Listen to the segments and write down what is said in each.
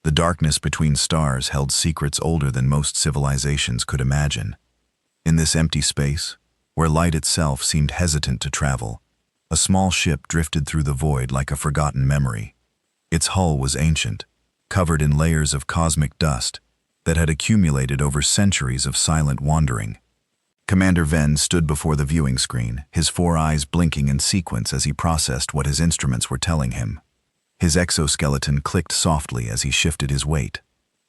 The darkness between stars held secrets older than most civilizations could imagine. In this empty space, where light itself seemed hesitant to travel, a small ship drifted through the void like a forgotten memory. Its hull was ancient, covered in layers of cosmic dust that had accumulated over centuries of silent wandering. Commander Venn stood before the viewing screen, his 4 eyes blinking in sequence as he processed what his instruments were telling him. His exoskeleton clicked softly as he shifted his weight,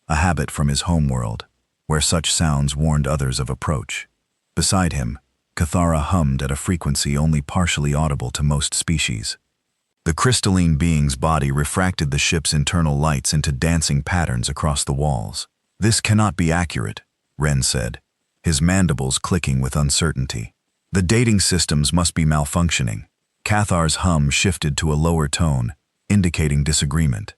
a habit from his homeworld, where such sounds warned others of approach. Beside him, Cathara hummed at a frequency only partially audible to most species. The crystalline being's body refracted the ship's internal lights into dancing patterns across the walls. "This cannot be accurate," Ren said, his mandibles clicking with uncertainty. "The dating systems must be malfunctioning." Cathar's hum shifted to a lower tone, indicating disagreement.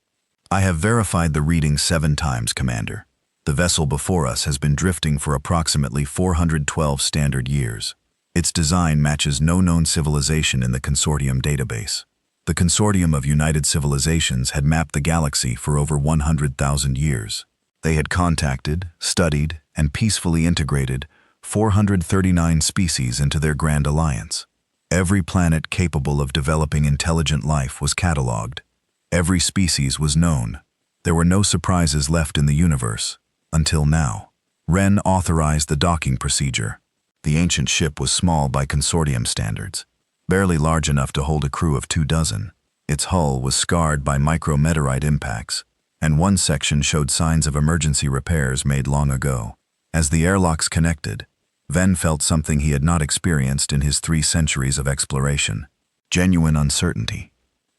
"I have verified the reading 7 times, Commander. The vessel before us has been drifting for approximately 412 standard years. Its design matches no known civilization in the Consortium database. The Consortium of United Civilizations had mapped the galaxy for over 100,000 years. They had contacted, studied, and peacefully integrated 439 species into their Grand Alliance. Every planet capable of developing intelligent life was catalogued. Every species was known. There were no surprises left in the universe, until now. Ren authorized the docking procedure. The ancient ship was small by Consortium standards, barely large enough to hold a crew of 24. Its hull was scarred by micrometeorite impacts, and one section showed signs of emergency repairs made long ago. As the airlocks connected, Venn felt something he had not experienced in his 3 centuries of exploration: genuine uncertainty.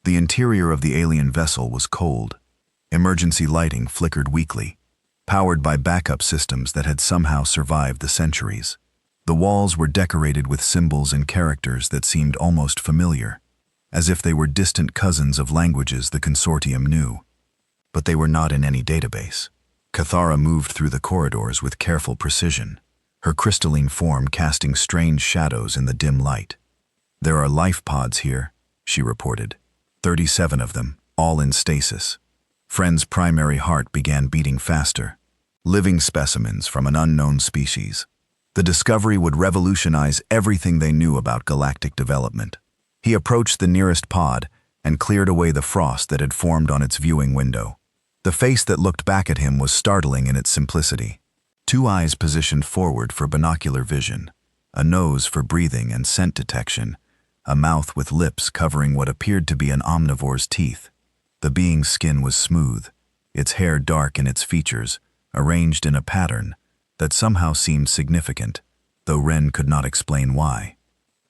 The interior of the alien vessel was cold. Emergency lighting flickered weakly, powered by backup systems that had somehow survived the centuries. The walls were decorated with symbols and characters that seemed almost familiar, as if they were distant cousins of languages the Consortium knew. But they were not in any database. Cathara moved through the corridors with careful precision, her crystalline form casting strange shadows in the dim light. "There are life pods here," she reported. 37 of them, all in stasis. Friend's primary heart began beating faster. Living specimens from an unknown species. The discovery would revolutionize everything they knew about galactic development. He approached the nearest pod and cleared away the frost that had formed on its viewing window. The face that looked back at him was startling in its simplicity. 2 eyes positioned forward for binocular vision, a nose for breathing and scent detection, a mouth with lips covering what appeared to be an omnivore's teeth. The being's skin was smooth, its hair dark in its features, arranged in a pattern that somehow seemed significant, though Ren could not explain why.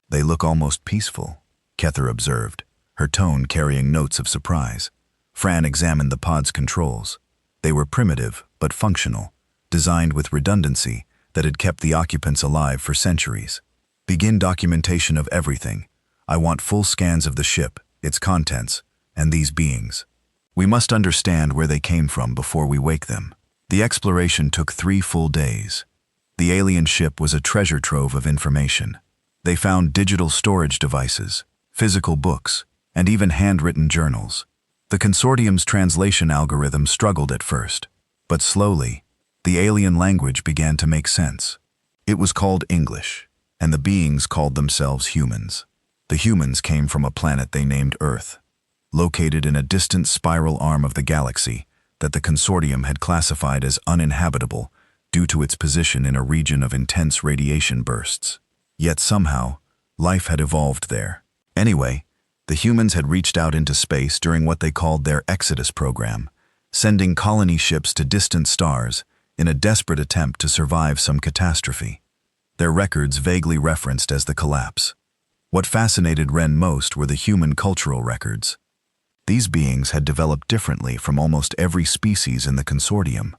"They look almost peaceful," Kether observed, her tone carrying notes of surprise. Fran examined the pod's controls. They were primitive but functional, designed with redundancy that had kept the occupants alive for centuries. "Begin documentation of everything. I want full scans of the ship, its contents, and these beings. We must understand where they came from before we wake them." The exploration took 3 full days. The alien ship was a treasure trove of information. They found digital storage devices, physical books, and even handwritten journals. The Consortium's translation algorithm struggled at first, but slowly, the alien language began to make sense. It was called English, and the beings called themselves humans. The humans came from a planet they named Earth, located in a distant spiral arm of the galaxy that the Consortium had classified as uninhabitable due to its position in a region of intense radiation bursts. Yet somehow, life had evolved there. Anyway, the humans had reached out into space during what they called their Exodus program, sending colony ships to distant stars in a desperate attempt to survive some catastrophe. Their records vaguely referenced as the collapse. What fascinated Ren most were the human cultural records. These beings had developed differently from almost every species in the Consortium.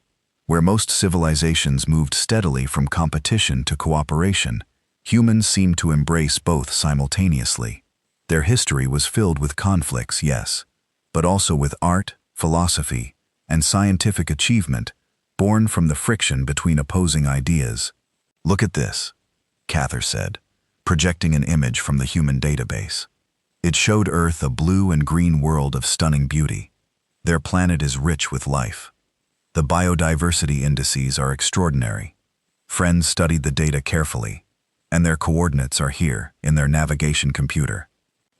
Where most civilizations moved steadily from competition to cooperation, humans seemed to embrace both simultaneously. Their history was filled with conflicts, yes, but also with art, philosophy, and scientific achievement born from the friction between opposing ideas. "Look at this," Cather said, projecting an image from the human database. It showed Earth a blue and green world of stunning beauty. "Their planet is rich with life. The biodiversity indices are extraordinary. Friends studied the data carefully, and their coordinates are here in their navigation computer.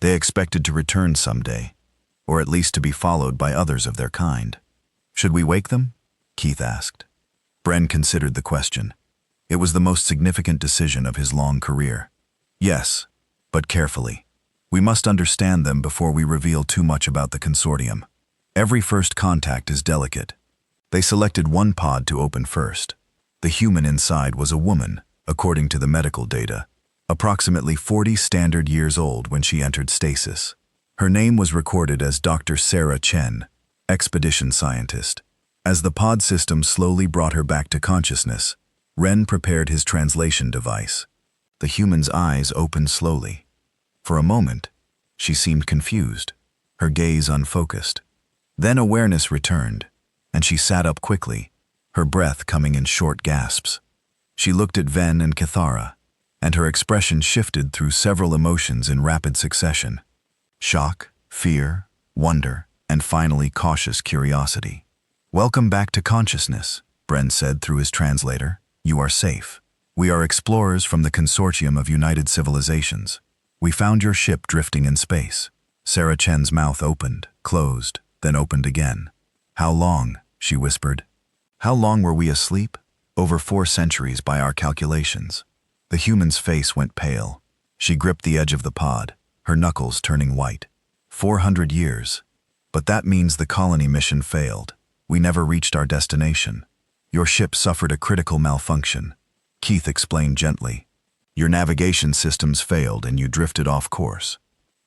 They expected to return someday, or at least to be followed by others of their kind. Should we wake them? Keith asked. Bren considered the question. It was the most significant decision of his long career. Yes, but carefully. We must understand them before we reveal too much about the consortium. Every first contact is delicate. They selected one pod to open first. The human inside was a woman, according to the medical data, approximately 40 standard years old when she entered stasis. Her name was recorded as Dr. Sarah Chen, expedition scientist. As the pod system slowly brought her back to consciousness, Ren prepared his translation device. The human's eyes opened slowly. For a moment, she seemed confused, her gaze unfocused. Then awareness returned, and she sat up quickly, her breath coming in short gasps. She looked at Ven and Kithara, and her expression shifted through several emotions in rapid succession. Shock, fear, wonder, and finally cautious curiosity. "Welcome back to consciousness," Bren said through his translator. "You are safe. We are explorers from the Consortium of United Civilizations. We found your ship drifting in space." Sarah Chen's mouth opened, closed, then opened again. "How long?" she whispered. "How long were we asleep? Over 4 centuries by our calculations." The human's face went pale. She gripped the edge of the pod, her knuckles turning white. 400 years. But that means the colony mission failed. We never reached our destination. Your ship suffered a critical malfunction. Keith explained gently. Your navigation systems failed and you drifted off course.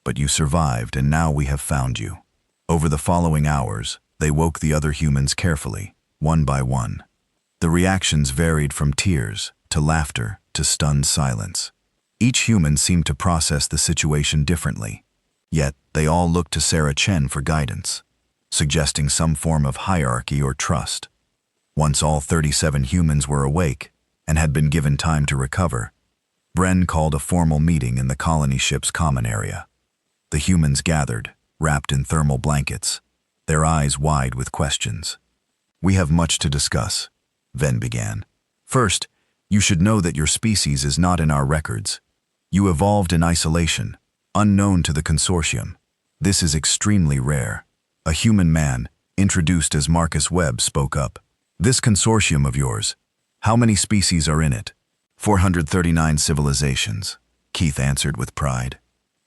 But you survived and now we have found you. Over the following hours, they woke the other humans carefully, one by one. The reactions varied from tears, to laughter, to stunned silence. Each human seemed to process the situation differently. Yet, they all looked to Sarah Chen for guidance, suggesting some form of hierarchy or trust. Once all 37 humans were awake and had been given time to recover, Bren called a formal meeting in the colony ship's common area. The humans gathered, wrapped in thermal blankets, their eyes wide with questions. "We have much to discuss," Ven began. "First, you should know that your species is not in our records. You evolved in isolation, unknown to the consortium. This is extremely rare." A human man, introduced as Marcus Webb, spoke up. "This consortium of yours, how many species are in it?" 439 civilizations, Keith answered with pride.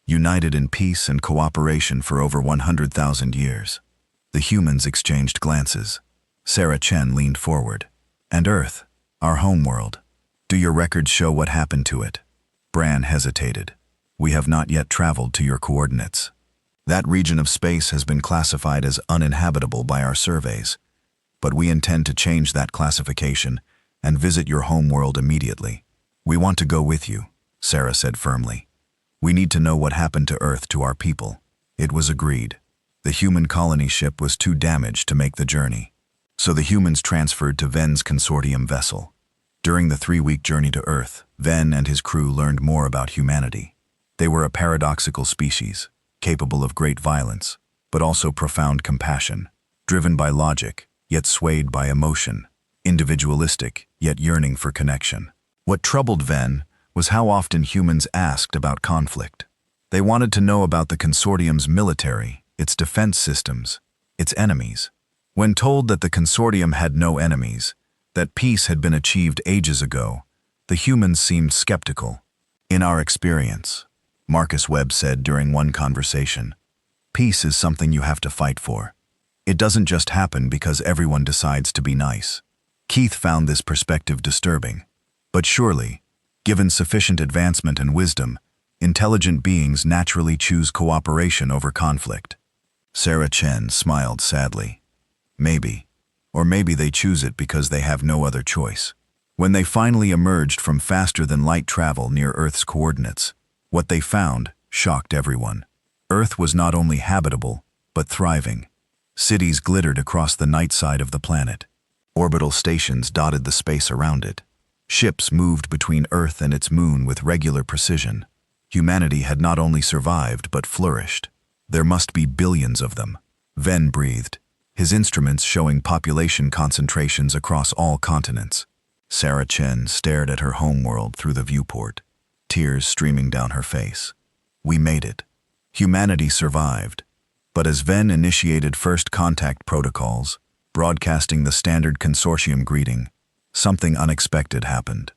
"United in peace and cooperation for over 100,000 years." The humans exchanged glances. Sarah Chen leaned forward. "And Earth, our homeworld. Do your records show what happened to it?" Bran hesitated. "We have not yet traveled to your coordinates. That region of space has been classified as uninhabitable by our surveys. But we intend to change that classification and visit your homeworld immediately. We want to go with you," Sarah said firmly. "We need to know what happened to Earth to our people." It was agreed. The human colony ship was too damaged to make the journey. So the humans transferred to Ven's consortium vessel. During the 3-week journey to Earth, Ven and his crew learned more about humanity. They were a paradoxical species, capable of great violence, but also profound compassion, driven by logic, yet swayed by emotion, individualistic, yet yearning for connection. What troubled Ven was how often humans asked about conflict. They wanted to know about the consortium's military, its defense systems, its enemies. When told that the consortium had no enemies, that peace had been achieved ages ago, the humans seemed skeptical. "In our experience," Marcus Webb said during one conversation, "peace is something you have to fight for. It doesn't just happen because everyone decides to be nice." Keith found this perspective disturbing. But surely, given sufficient advancement and wisdom, intelligent beings naturally choose cooperation over conflict. Sarah Chen smiled sadly. "Maybe. Or maybe they choose it because they have no other choice." When they finally emerged from faster-than-light travel near Earth's coordinates, what they found shocked everyone. Earth was not only habitable, but thriving. Cities glittered across the night side of the planet. Orbital stations dotted the space around it. Ships moved between Earth and its moon with regular precision. Humanity had not only survived, but flourished. "There must be billions of them," Ven breathed. his instruments showing population concentrations across all continents. Sarah Chen stared at her homeworld through the viewport, tears streaming down her face. We made it. Humanity survived. But as Ven initiated first contact protocols, broadcasting the standard consortium greeting, something unexpected happened.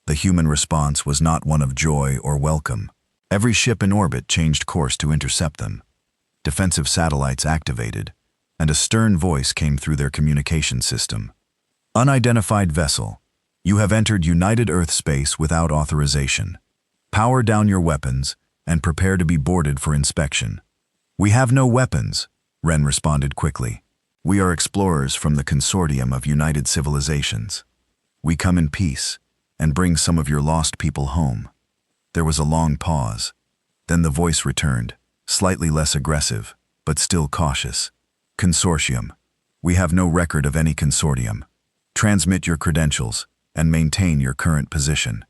The human response was not one of joy or welcome. Every ship in orbit changed course to intercept them. Defensive satellites activated, and a stern voice came through their communication system. Unidentified vessel, you have entered United Earth space without authorization. Power down your weapons and prepare to be boarded for inspection. We have no weapons, Ren responded quickly. We are explorers from the consortium of United Civilizations. We come in peace and bring some of your lost people home. There was a long pause. Then the voice returned, slightly less aggressive, but still cautious. Consortium. We have no record of any consortium. Transmit your credentials and maintain your current position.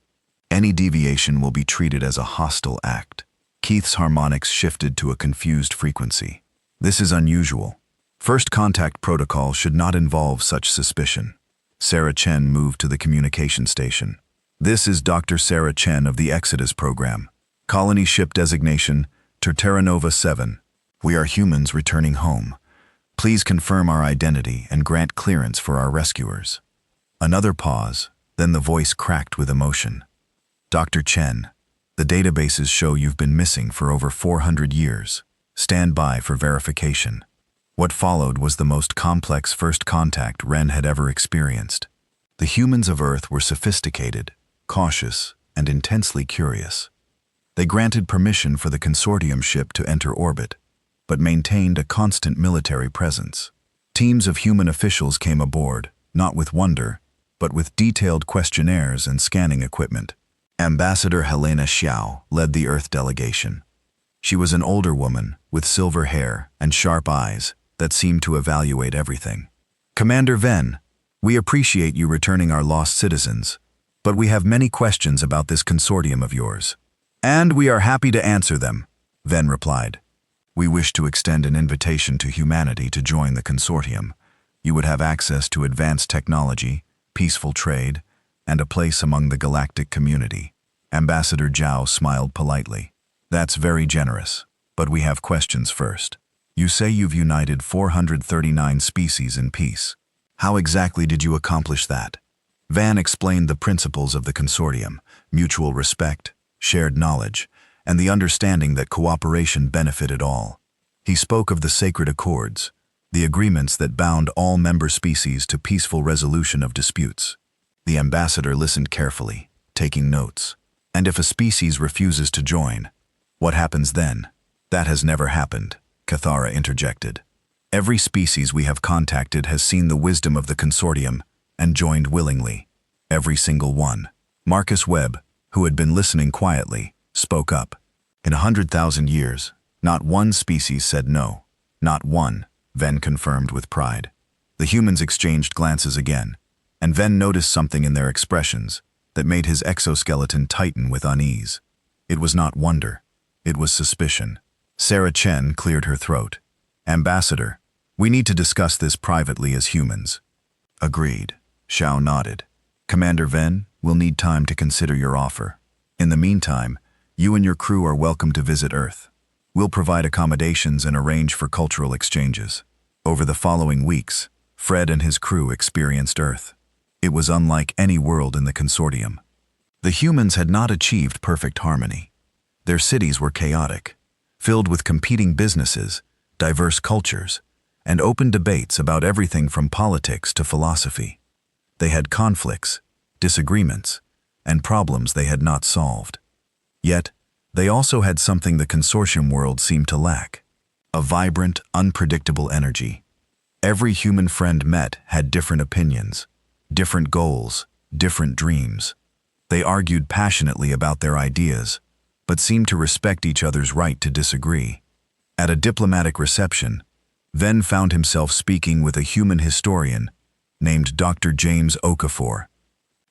Any deviation will be treated as a hostile act. Keith's harmonics shifted to a confused frequency. This is unusual. First contact protocol should not involve such suspicion. Sarah Chen moved to the communication station. This is Dr. Sarah Chen of the Exodus program. Colony ship designation, Terranova 7. We are humans returning home. Please confirm our identity and grant clearance for our rescuers. Another pause, then the voice cracked with emotion. Dr. Chen, the databases show you've been missing for over 400 years. Stand by for verification. What followed was the most complex first contact Ren had ever experienced. The humans of Earth were sophisticated, cautious, and intensely curious. They granted permission for the consortium ship to enter orbit, but maintained a constant military presence. Teams of human officials came aboard, not with wonder, but with detailed questionnaires and scanning equipment. Ambassador Helena Xiao led the Earth delegation. She was an older woman with silver hair and sharp eyes that seemed to evaluate everything. Commander Ven, we appreciate you returning our lost citizens, but we have many questions about this consortium of yours. And we are happy to answer them, Ven replied. We wish to extend an invitation to humanity to join the consortium. You would have access to advanced technology, peaceful trade, and a place among the galactic community. Ambassador Zhao smiled politely. That's very generous, but we have questions first. You say you've united 439 species in peace. How exactly did you accomplish that? Van explained the principles of the consortium: mutual respect, shared knowledge, and the understanding that cooperation benefited all. He spoke of the sacred accords, the agreements that bound all member species to peaceful resolution of disputes. The ambassador listened carefully, taking notes. And if a species refuses to join, what happens then? That has never happened, Cathara interjected. Every species we have contacted has seen the wisdom of the consortium and joined willingly. Every single one. Marcus Webb, who had been listening quietly, spoke up. In 100,000 years, not one species said no. Not one, Ven confirmed with pride. The humans exchanged glances again, and Ven noticed something in their expressions that made his exoskeleton tighten with unease. It was not wonder. It was suspicion. Sarah Chen cleared her throat. Ambassador, we need to discuss this privately as humans. Agreed. Xiao nodded. Commander Ven, we'll need time to consider your offer. In the meantime, you and your crew are welcome to visit Earth. We'll provide accommodations and arrange for cultural exchanges. Over the following weeks, Fred and his crew experienced Earth. It was unlike any world in the consortium. The humans had not achieved perfect harmony. Their cities were chaotic, filled with competing businesses, diverse cultures, and open debates about everything from politics to philosophy. They had conflicts, disagreements, and problems they had not solved. Yet, they also had something the consortium world seemed to lack: a vibrant, unpredictable energy. Every human friend met had different opinions, different goals, different dreams. They argued passionately about their ideas, but seemed to respect each other's right to disagree. At a diplomatic reception, Ven found himself speaking with a human historian named Dr. James Okafor.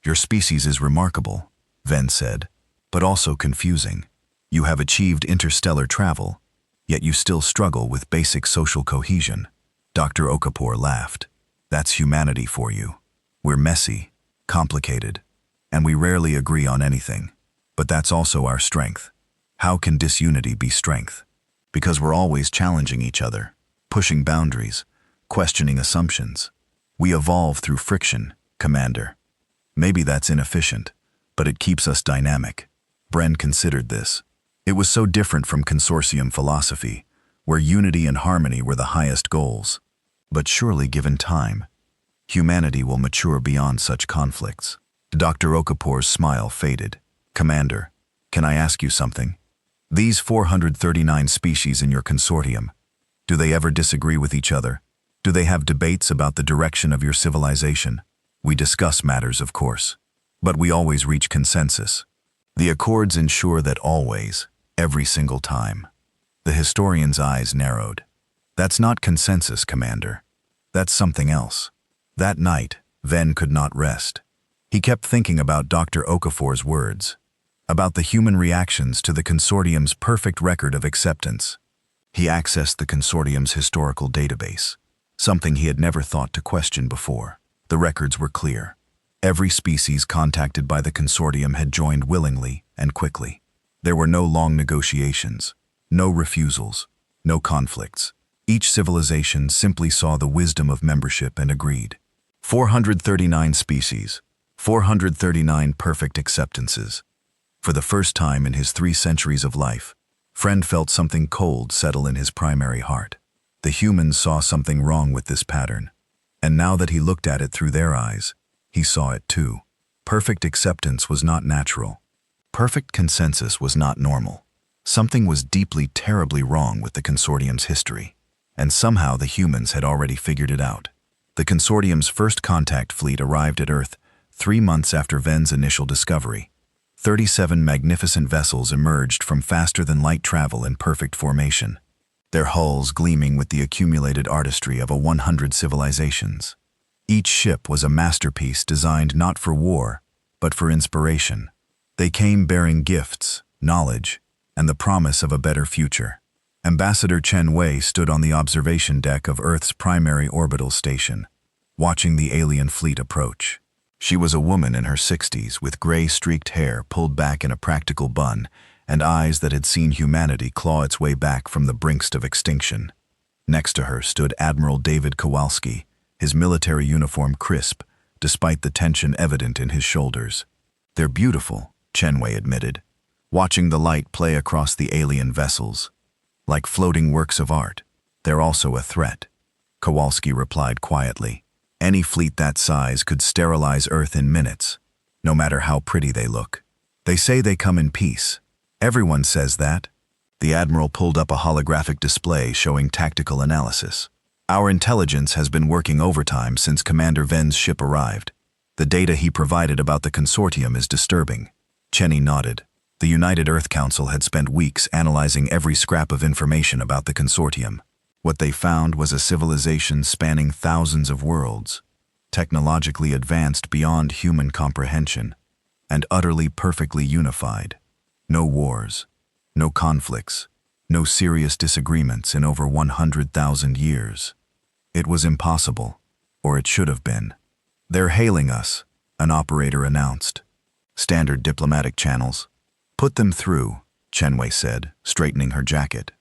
Your species is remarkable, Ven said, but also confusing. You have achieved interstellar travel, yet you still struggle with basic social cohesion. Dr. Okafor laughed. That's humanity for you. We're messy, complicated, and we rarely agree on anything. But that's also our strength. How can disunity be strength? Because we're always challenging each other, pushing boundaries, questioning assumptions. We evolve through friction, Commander. Maybe that's inefficient, but it keeps us dynamic. Bren considered this. It was so different from consortium philosophy, where unity and harmony were the highest goals. But surely, given time, humanity will mature beyond such conflicts. Dr. Okapor's smile faded. Commander, can I ask you something? These 439 species in your consortium, do they ever disagree with each other? Do they have debates about the direction of your civilization? We discuss matters, of course, but we always reach consensus. The accords ensure that always, every single time. The historian's eyes narrowed. That's not consensus, Commander. That's something else. That night, Ven could not rest. He kept thinking about Dr. Okafor's words, about the human reactions to the consortium's perfect record of acceptance. He accessed the consortium's historical database, something he had never thought to question before. The records were clear. Every species contacted by the consortium had joined willingly and quickly. There were no long negotiations, no refusals, no conflicts. Each civilization simply saw the wisdom of membership and agreed. 439 species, 439 perfect acceptances. For the first time in his 3 centuries of life, Friend felt something cold settle in his primary heart. The humans saw something wrong with this pattern, and now that he looked at it through their eyes, he saw it too. Perfect acceptance was not natural. Perfect consensus was not normal. Something was deeply, terribly wrong with the consortium's history, and somehow the humans had already figured it out. The consortium's first contact fleet arrived at Earth 3 months after Ven's initial discovery. 37 magnificent vessels emerged from faster-than-light travel in perfect formation, their hulls gleaming with the accumulated artistry of 100 civilizations. Each ship was a masterpiece designed not for war, but for inspiration. They came bearing gifts, knowledge, and the promise of a better future. Ambassador Chen Wei stood on the observation deck of Earth's primary orbital station, watching the alien fleet approach. She was a woman in her 60s with gray-streaked hair pulled back in a practical bun and eyes that had seen humanity claw its way back from the brinks of extinction. Next to her stood Admiral David Kowalski, his military uniform crisp, despite the tension evident in his shoulders. "They're beautiful," Chen Wei admitted, watching the light play across the alien vessels. "Like floating works of art. They're also a threat," Kowalski replied quietly. "Any fleet that size could sterilize Earth in minutes, no matter how pretty they look. They say they come in peace. Everyone says that." The Admiral pulled up a holographic display showing tactical analysis. "Our intelligence has been working overtime since Commander Ven's ship arrived. The data he provided about the consortium is disturbing." Cheney nodded. The United Earth Council had spent weeks analyzing every scrap of information about the consortium. What they found was a civilization spanning thousands of worlds, technologically advanced beyond human comprehension, and utterly perfectly unified. No wars, no conflicts, no serious disagreements in over 100,000 years. It was impossible, or it should have been. "They're hailing us," an operator announced. "Standard diplomatic channels." "Put them through," Chen Wei said, straightening her jacket.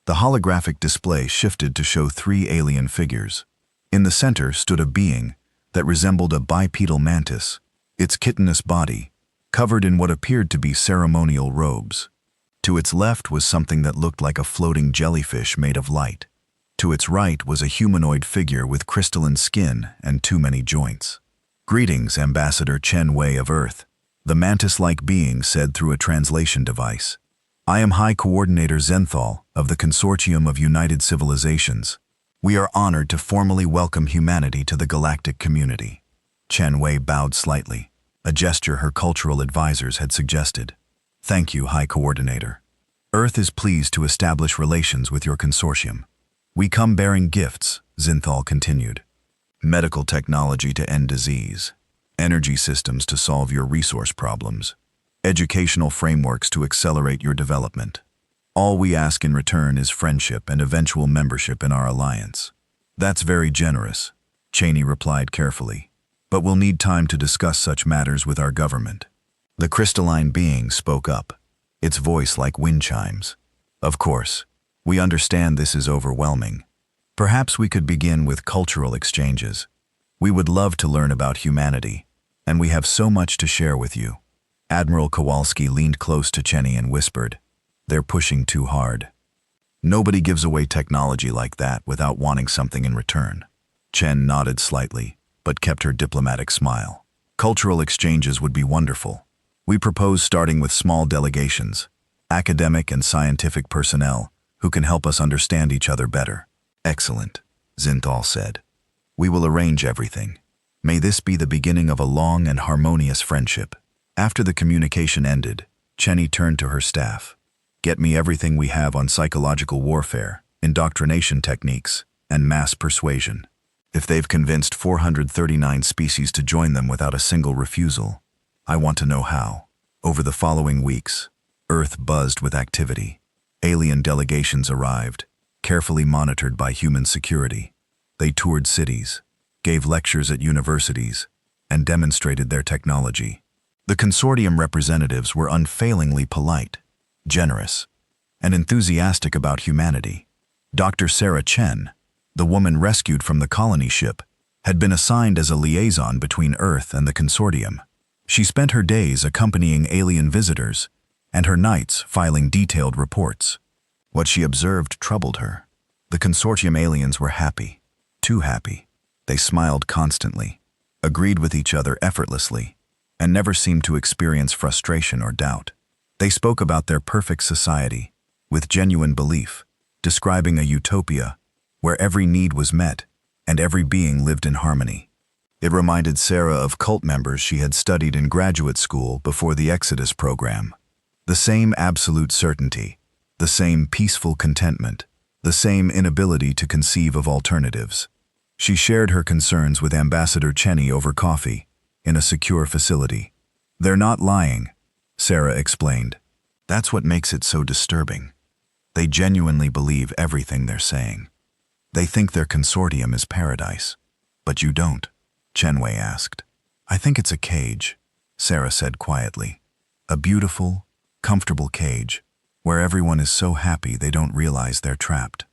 The holographic display shifted to show 3 alien figures. In the center stood a being that resembled a bipedal mantis, its chitinous body covered in what appeared to be ceremonial robes. To its left was something that looked like a floating jellyfish made of light. To its right was a humanoid figure with crystalline skin and too many joints. "Greetings, Ambassador Chen Wei of Earth," the mantis-like being said through a translation device. "I am High Coordinator Zenthal of the Consortium of United Civilizations. We are honored to formally welcome humanity to the galactic community." Chen Wei bowed slightly, a gesture her cultural advisors had suggested. "Thank you, High Coordinator. Earth is pleased to establish relations with your consortium. We come bearing gifts," Zenthal continued. "Medical technology to end disease, energy systems to solve your resource problems, educational frameworks to accelerate your development. All we ask in return is friendship and eventual membership in our alliance." That's very generous, Cheney replied carefully. But we'll need time to discuss such matters with our government. The crystalline being spoke up, its voice like wind chimes. Of course, we understand this is overwhelming. Perhaps we could begin with cultural exchanges. We would love to learn about humanity, and we have so much to share with you. Admiral Kowalski leaned close to Cheney and whispered, "They're pushing too hard." Nobody gives away technology like that without wanting something in return. Chen nodded slightly, but kept her diplomatic smile. Cultural exchanges would be wonderful. We propose starting with small delegations, academic and scientific personnel who can help us understand each other better. Excellent, Zinthal said. We will arrange everything. May this be the beginning of a long and harmonious friendship. After the communication ended, Cheney turned to her staff. Get me everything we have on psychological warfare, indoctrination techniques, and mass persuasion. If they've convinced 439 species to join them without a single refusal, I want to know how. Over the following weeks, Earth buzzed with activity. Alien delegations arrived, carefully monitored by human security. They toured cities, gave lectures at universities, and demonstrated their technology. The consortium representatives were unfailingly polite, generous, and enthusiastic about humanity. Dr. Sarah Chen, the woman rescued from the colony ship, had been assigned as a liaison between Earth and the consortium. She spent her days accompanying alien visitors and her nights filing detailed reports. What she observed troubled her. The consortium aliens were happy, too happy. They smiled constantly, agreed with each other effortlessly, and never seemed to experience frustration or doubt. They spoke about their perfect society, with genuine belief, describing a utopia where every need was met and every being lived in harmony. It reminded Sarah of cult members she had studied in graduate school before the Exodus program. The same absolute certainty, the same peaceful contentment, the same inability to conceive of alternatives. She shared her concerns with Ambassador Cheney over coffee, in a secure facility. They're not lying, Sarah explained. That's what makes it so disturbing. They genuinely believe everything they're saying. They think their consortium is paradise. But you don't, Chenwei asked. I think it's a cage, Sarah said quietly. A beautiful, comfortable cage, where everyone is so happy they don't realize they're trapped.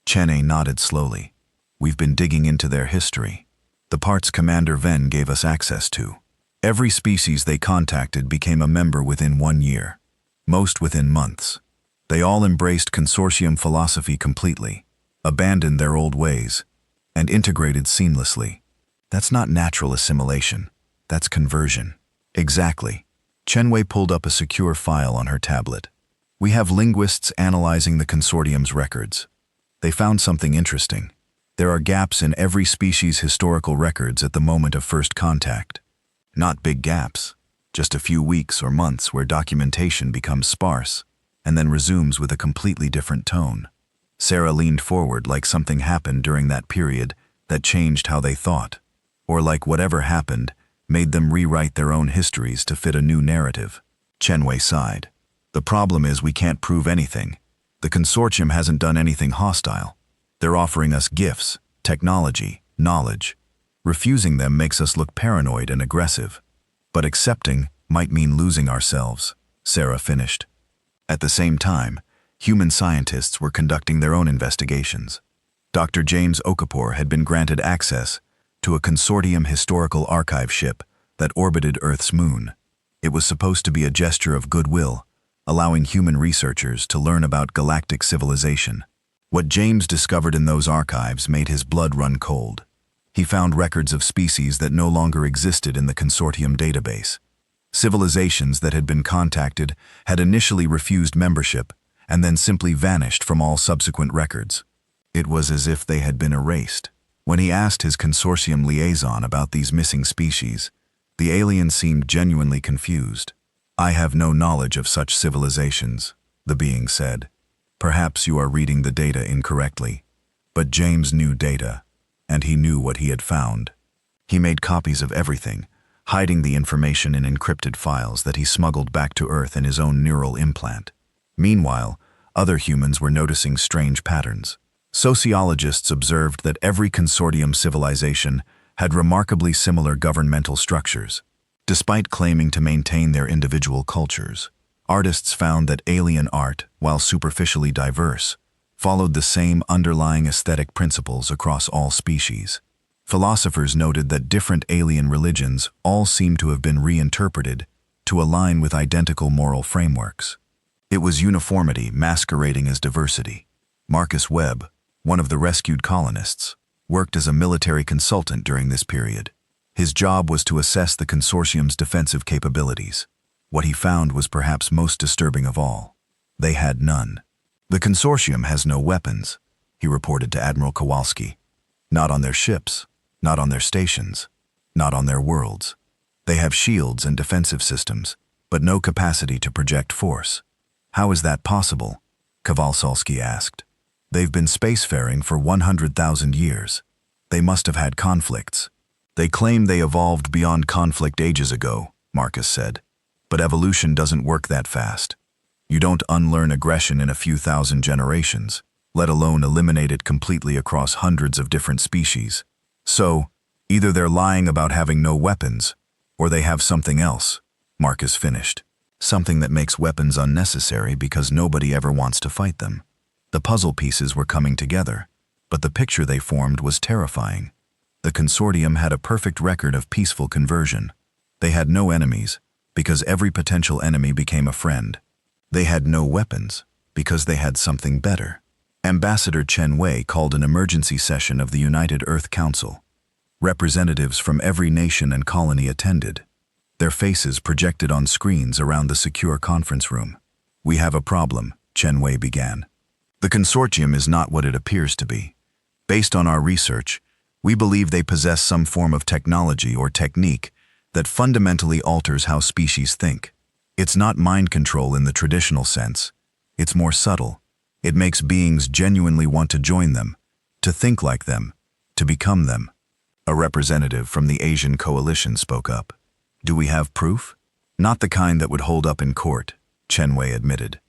Chenei nodded slowly. We've been digging into their history. The parts Commander Ven gave us access to. Every species they contacted became a member within 1 year, most within months. They all embraced consortium philosophy completely, abandoned their old ways, and integrated seamlessly. That's not natural assimilation. That's conversion. Exactly. Chenwei pulled up a secure file on her tablet. We have linguists analyzing the consortium's records. They found something interesting. There are gaps in every species' historical records at the moment of first contact. Not big gaps, just a few weeks or months where documentation becomes sparse and then resumes with a completely different tone. Sarah leaned forward like something happened during that period that changed how they thought, or like whatever happened made them rewrite their own histories to fit a new narrative. Chenwei sighed. The problem is we can't prove anything. The consortium hasn't done anything hostile. They're offering us gifts, technology, knowledge. Refusing them makes us look paranoid and aggressive. But accepting might mean losing ourselves, Sarah finished. At the same time, human scientists were conducting their own investigations. Dr. James Okafor had been granted access to a consortium historical archive ship that orbited Earth's moon. It was supposed to be a gesture of goodwill, allowing human researchers to learn about galactic civilization. What James discovered in those archives made his blood run cold. He found records of species that no longer existed in the consortium database. Civilizations that had been contacted had initially refused membership and then simply vanished from all subsequent records. It was as if they had been erased. When he asked his consortium liaison about these missing species, the alien seemed genuinely confused. I have no knowledge of such civilizations, the being said. Perhaps you are reading the data incorrectly. But James knew data, and he knew what he had found. He made copies of everything, hiding the information in encrypted files that he smuggled back to Earth in his own neural implant. Meanwhile, other humans were noticing strange patterns. Sociologists observed that every consortium civilization had remarkably similar governmental structures. Despite claiming to maintain their individual cultures, artists found that alien art, while superficially diverse, followed the same underlying aesthetic principles across all species. Philosophers noted that different alien religions all seemed to have been reinterpreted to align with identical moral frameworks. It was uniformity masquerading as diversity. Marcus Webb, one of the rescued colonists, worked as a military consultant during this period. His job was to assess the consortium's defensive capabilities. What he found was perhaps most disturbing of all. They had none. "The consortium has no weapons," he reported to Admiral Kowalski. "Not on their ships, not on their stations, not on their worlds. They have shields and defensive systems, but no capacity to project force." "How is that possible?" Kowalski asked. "They've been spacefaring for 100,000 years. They must have had conflicts." "They claim they evolved beyond conflict ages ago," Marcus said. "But evolution doesn't work that fast. You don't unlearn aggression in a few thousand generations, let alone eliminate it completely across hundreds of different species. So, either they're lying about having no weapons, or they have something else," Marcus finished. "Something that makes weapons unnecessary because nobody ever wants to fight them." The puzzle pieces were coming together, but the picture they formed was terrifying. The consortium had a perfect record of peaceful conversion. They had no enemies, because every potential enemy became a friend. They had no weapons, because they had something better. Ambassador Chen Wei called an emergency session of the United Earth Council. Representatives from every nation and colony attended, their faces projected on screens around the secure conference room. "We have a problem," Chen Wei began. "The consortium is not what it appears to be. Based on our research, we believe they possess some form of technology or technique that fundamentally alters how species think. It's not mind control in the traditional sense. It's more subtle. It makes beings genuinely want to join them, to think like them, to become them." A representative from the Asian coalition spoke up. "Do we have proof?" "Not the kind that would hold up in court," Chen Wei admitted.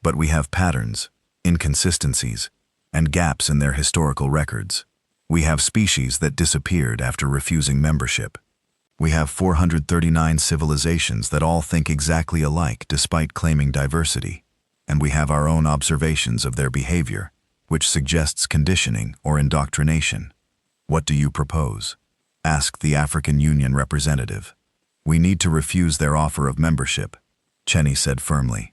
"But we have patterns, inconsistencies, and gaps in their historical records. We have species that disappeared after refusing membership. We have 439 civilizations that all think exactly alike despite claiming diversity. And we have our own observations of their behavior, which suggests conditioning or indoctrination." "What do you propose?" asked the African Union representative. "We need to refuse their offer of membership," Cheney said firmly.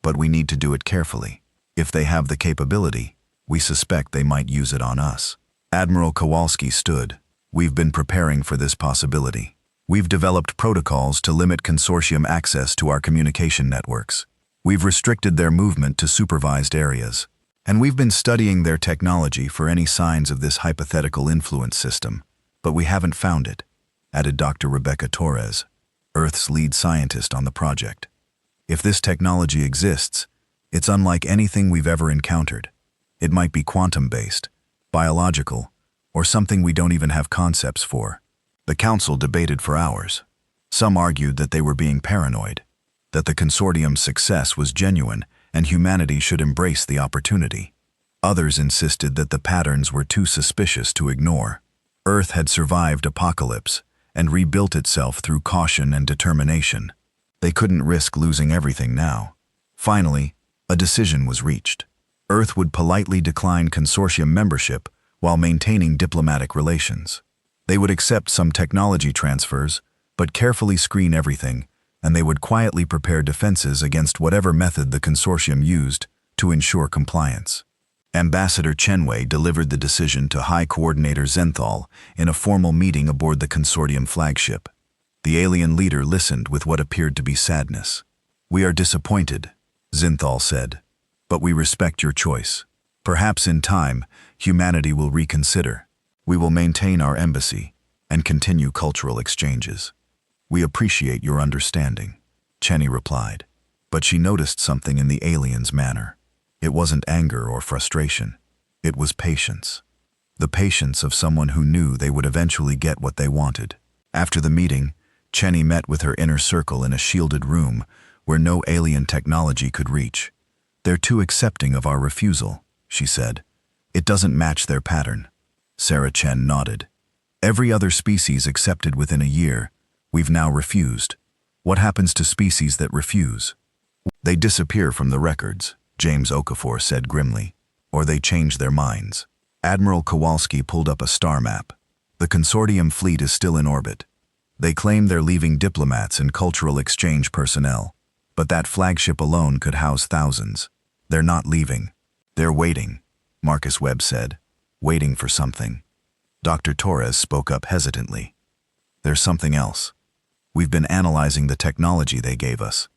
"But we need to do it carefully. If they have the capability, we suspect they might use it on us." Admiral Kowalski stood. "We've been preparing for this possibility. We've developed protocols to limit consortium access to our communication networks. We've restricted their movement to supervised areas. And we've been studying their technology for any signs of this hypothetical influence system. But we haven't found it," added Dr. Rebecca Torres, Earth's lead scientist on the project. "If this technology exists, it's unlike anything we've ever encountered. It might be quantum-based, biological, or something we don't even have concepts for." The council debated for hours. Some argued that they were being paranoid, that the consortium's success was genuine and humanity should embrace the opportunity. Others insisted that the patterns were too suspicious to ignore. Earth had survived apocalypse and rebuilt itself through caution and determination. They couldn't risk losing everything now. Finally, a decision was reached. Earth would politely decline consortium membership while maintaining diplomatic relations. They would accept some technology transfers, but carefully screen everything, and they would quietly prepare defenses against whatever method the consortium used to ensure compliance. Ambassador Chen Wei delivered the decision to High Coordinator Zenthal in a formal meeting aboard the consortium flagship. The alien leader listened with what appeared to be sadness. "We are disappointed," Zenthal said, "but we respect your choice. Perhaps in time, humanity will reconsider. We will maintain our embassy and continue cultural exchanges." "We appreciate your understanding," Cheney replied, but she noticed something in the alien's manner. It wasn't anger or frustration. It was patience. The patience of someone who knew they would eventually get what they wanted. After the meeting, Cheney met with her inner circle in a shielded room where no alien technology could reach. "They're too accepting of our refusal," she said. It doesn't match their pattern. Sarah Chen nodded. Every other species accepted within a year. We've now refused. What happens to species that refuse? They disappear from the records, James Okafor said grimly. Or they change their minds. Admiral Kowalski pulled up a star map. The consortium fleet is still in orbit. They claim they're leaving diplomats and cultural exchange personnel. But that flagship alone could house thousands. They're not leaving. They're waiting, Marcus Webb said. Waiting for something. Dr. Torres spoke up hesitantly. There's something else. We've been analyzing the technology they gave us.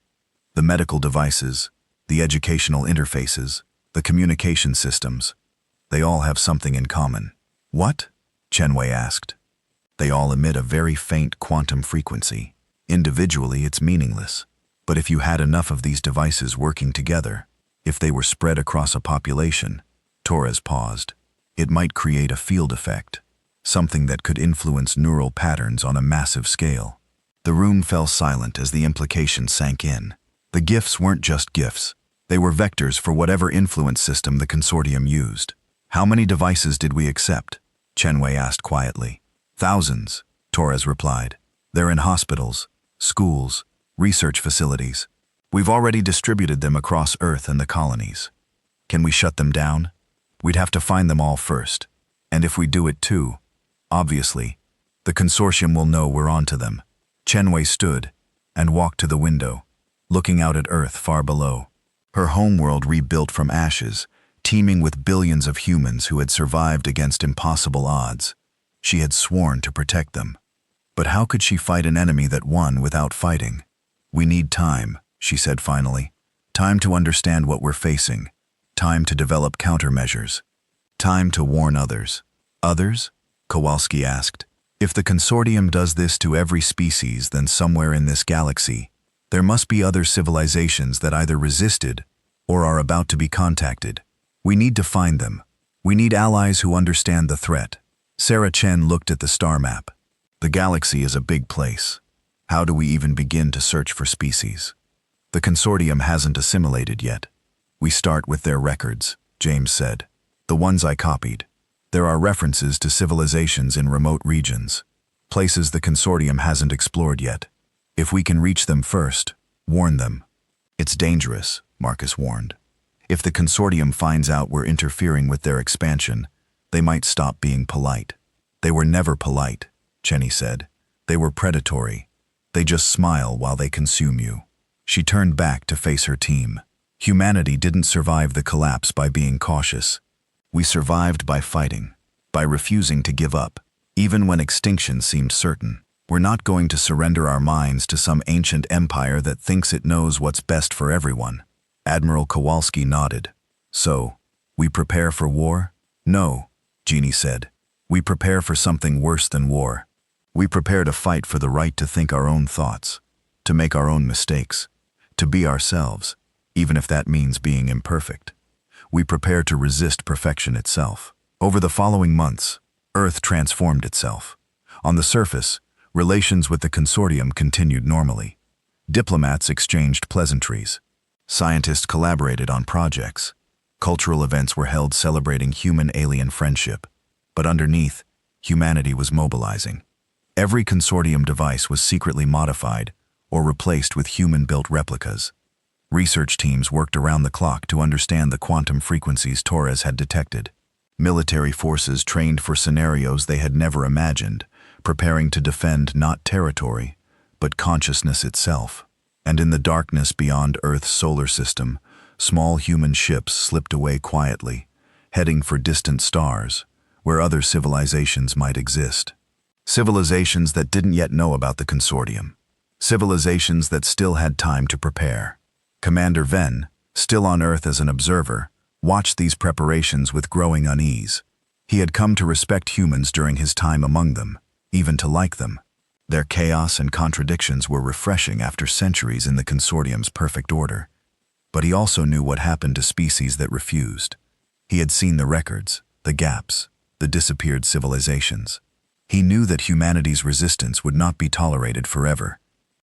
The medical devices, the educational interfaces, the communication systems. They all have something in common. What? Chenwei asked. They all emit a very faint quantum frequency. Individually, it's meaningless. But if you had enough of these devices working together, if they were spread across a population, Torres paused, it might create a field effect, something that could influence neural patterns on a massive scale. The room fell silent as the implication sank in. The gifts weren't just gifts. They were vectors for whatever influence system the consortium used. How many devices did we accept? Chenwei asked quietly. Thousands, Torres replied. They're in hospitals, schools, research facilities. We've already distributed them across Earth and the colonies. Can we shut them down? We'd have to find them all first. And if we do it too, obviously, the consortium will know we're onto them. Chenwei stood and walked to the window, looking out at Earth far below. Her homeworld rebuilt from ashes, teeming with billions of humans who had survived against impossible odds. She had sworn to protect them. But how could she fight an enemy that won without fighting? We need time, she said finally. Time to understand what we're facing. Time to develop countermeasures. Time to warn others. Others? Kowalski asked. If the consortium does this to every species, then somewhere in this galaxy, there must be other civilizations that either resisted or are about to be contacted. We need to find them. We need allies who understand the threat. Sarah Chen looked at the star map. The galaxy is a big place. How do we even begin to search for species? The consortium hasn't assimilated yet. We start with their records, James said. The ones I copied. There are references to civilizations in remote regions, places the consortium hasn't explored yet. If we can reach them first, warn them. It's dangerous, Marcus warned. If the consortium finds out we're interfering with their expansion, they might stop being polite. They were never polite, Chenny said. They were predatory. They just smile while they consume you. She turned back to face her team. Humanity didn't survive the collapse by being cautious. We survived by fighting, by refusing to give up, even when extinction seemed certain. We're not going to surrender our minds to some ancient empire that thinks it knows what's best for everyone. Admiral Kowalski nodded. So, we prepare for war? No, Jeannie said. We prepare for something worse than war. We prepare to fight for the right to think our own thoughts, to make our own mistakes, to be ourselves, even if that means being imperfect. We prepare to resist perfection itself. Over the following months, Earth transformed itself. On the surface, relations with the consortium continued normally. Diplomats exchanged pleasantries. Scientists collaborated on projects. Cultural events were held celebrating human-alien friendship. But underneath, humanity was mobilizing. Every consortium device was secretly modified or replaced with human-built replicas. Research teams worked around the clock to understand the quantum frequencies Torres had detected. Military forces trained for scenarios they had never imagined, preparing to defend not territory, but consciousness itself. And in the darkness beyond Earth's solar system, small human ships slipped away quietly, heading for distant stars, where other civilizations might exist. Civilizations that didn't yet know about the consortium. Civilizations that still had time to prepare. Commander Ven, still on Earth as an observer, watched these preparations with growing unease. He had come to respect humans during his time among them, even to like them. Their chaos and contradictions were refreshing after centuries in the consortium's perfect order. But he also knew what happened to species that refused. He had seen the records, the gaps, the disappeared civilizations. He knew that humanity's resistance would not be tolerated forever.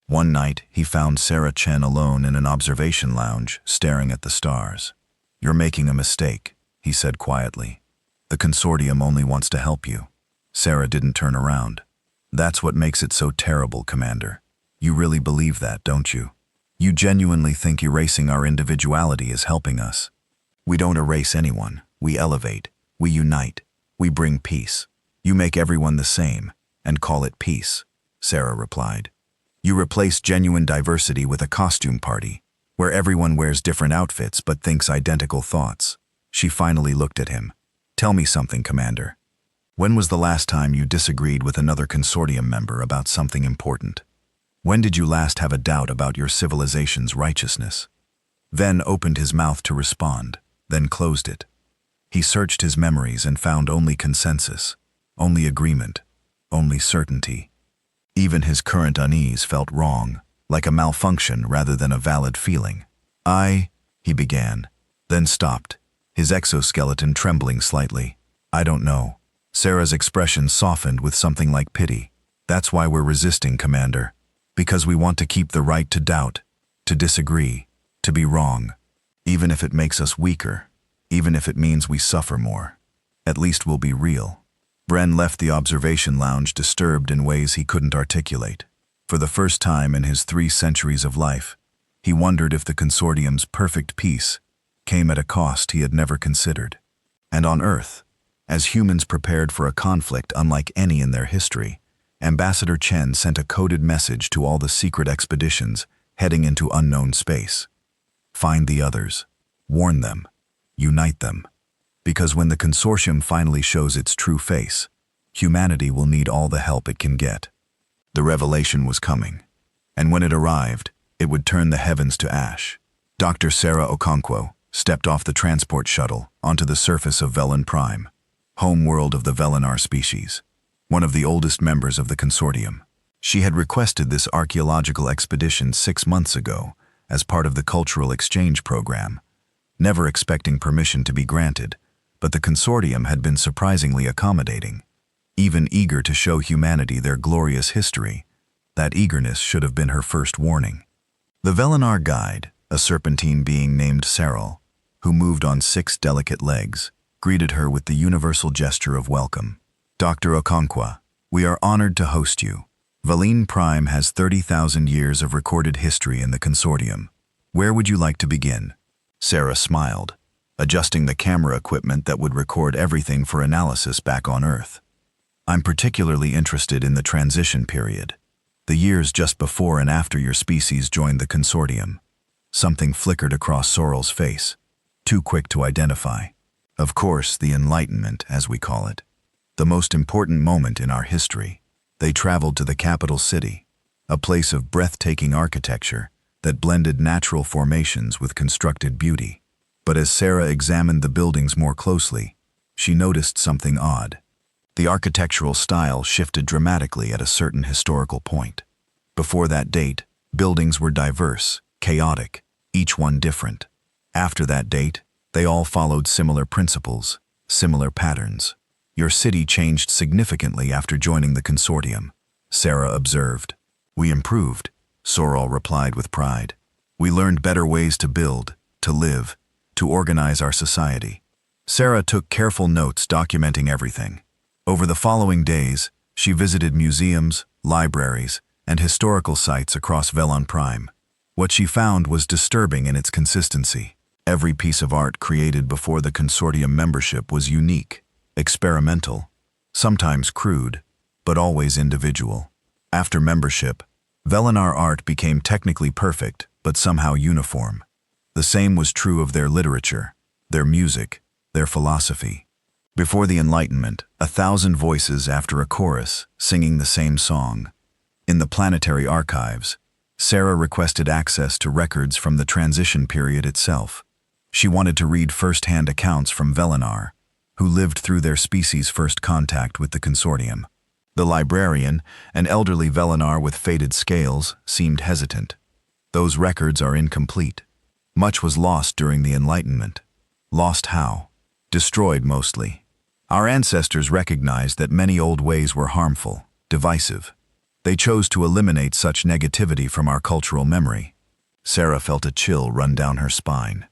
One night, he found Sarah Chen alone in an observation lounge, staring at the stars. "You're making a mistake," he said quietly. The consortium only wants to help you. Sarah didn't turn around. That's what makes it so terrible, Commander. You really believe that, don't you? You genuinely think erasing our individuality is helping us. We don't erase anyone. We elevate. We unite. We bring peace. You make everyone the same and call it peace, Sarah replied. You replace genuine diversity with a costume party, where everyone wears different outfits but thinks identical thoughts. She finally looked at him. Tell me something, Commander. When was the last time you disagreed with another consortium member about something important? When did you last have a doubt about your civilization's righteousness? Ven opened his mouth to respond, then closed it. He searched his memories and found only consensus, only agreement, only certainty. Even his current unease felt wrong, like a malfunction rather than a valid feeling. He began, then stopped, his exoskeleton trembling slightly. I don't know. Sarah's expression softened with something like pity. That's why we're resisting, Commander. Because we want to keep the right to doubt, to disagree, to be wrong. Even if it makes us weaker, even if it means we suffer more. At least we'll be real. Bren left the observation lounge disturbed in ways he couldn't articulate. For the first time in his 3 centuries of life, he wondered if the consortium's perfect peace came at a cost he had never considered. And on Earth, as humans prepared for a conflict unlike any in their history, Ambassador Chen sent a coded message to all the secret expeditions heading into unknown space. Find the others. Warn them. Unite them. Because when the consortium finally shows its true face, humanity will need all the help it can get. The revelation was coming, and when it arrived, it would turn the heavens to ash. Dr. Sarah Okonkwo stepped off the transport shuttle onto the surface of Velan Prime, home world of the Velanar species, one of the oldest members of the consortium. She had requested this archaeological expedition 6 months ago as part of the cultural exchange program, never expecting permission to be granted, but the consortium had been surprisingly accommodating, even eager to show humanity their glorious history. That eagerness should have been her first warning. The Velanar guide, a serpentine being named Serral, who moved on 6 delicate legs, greeted her with the universal gesture of welcome. Dr. Okonkwo, we are honored to host you. Velan Prime has 30,000 years of recorded history in the consortium. Where would you like to begin? Sarah smiled, adjusting the camera equipment that would record everything for analysis back on Earth. I'm particularly interested in the transition period, the years just before and after your species joined the consortium. Something flickered across Sorrel's face, too quick to identify. Of course, the Enlightenment, as we call it. The most important moment in our history. They traveled to the capital city, a place of breathtaking architecture that blended natural formations with constructed beauty. But as Sarah examined the buildings more closely, she noticed something odd. The architectural style shifted dramatically at a certain historical point. Before that date, buildings were diverse, chaotic, each one different. After that date, they all followed similar principles, similar patterns. Your city changed significantly after joining the consortium, Sarah observed. We improved, Sorrel replied with pride. We learned better ways to build, to live, to organize our society. Sarah took careful notes documenting everything. Over the following days, she visited museums, libraries, and historical sites across Velan Prime. What she found was disturbing in its consistency. Every piece of art created before the consortium membership was unique, experimental, sometimes crude, but always individual. After membership, Velanar art became technically perfect, but somehow uniform. The same was true of their literature, their music, their philosophy. Before the Enlightenment, 1,000 voices after a chorus, singing the same song. In the planetary archives, Sarah requested access to records from the transition period itself. She wanted to read first-hand accounts from Velanar, who lived through their species' first contact with the consortium. The librarian, an elderly Velanar with faded scales, seemed hesitant. Those records are incomplete. Much was lost during the Enlightenment. Lost how? Destroyed mostly. Our ancestors recognized that many old ways were harmful, divisive. They chose to eliminate such negativity from our cultural memory. Sarah felt a chill run down her spine.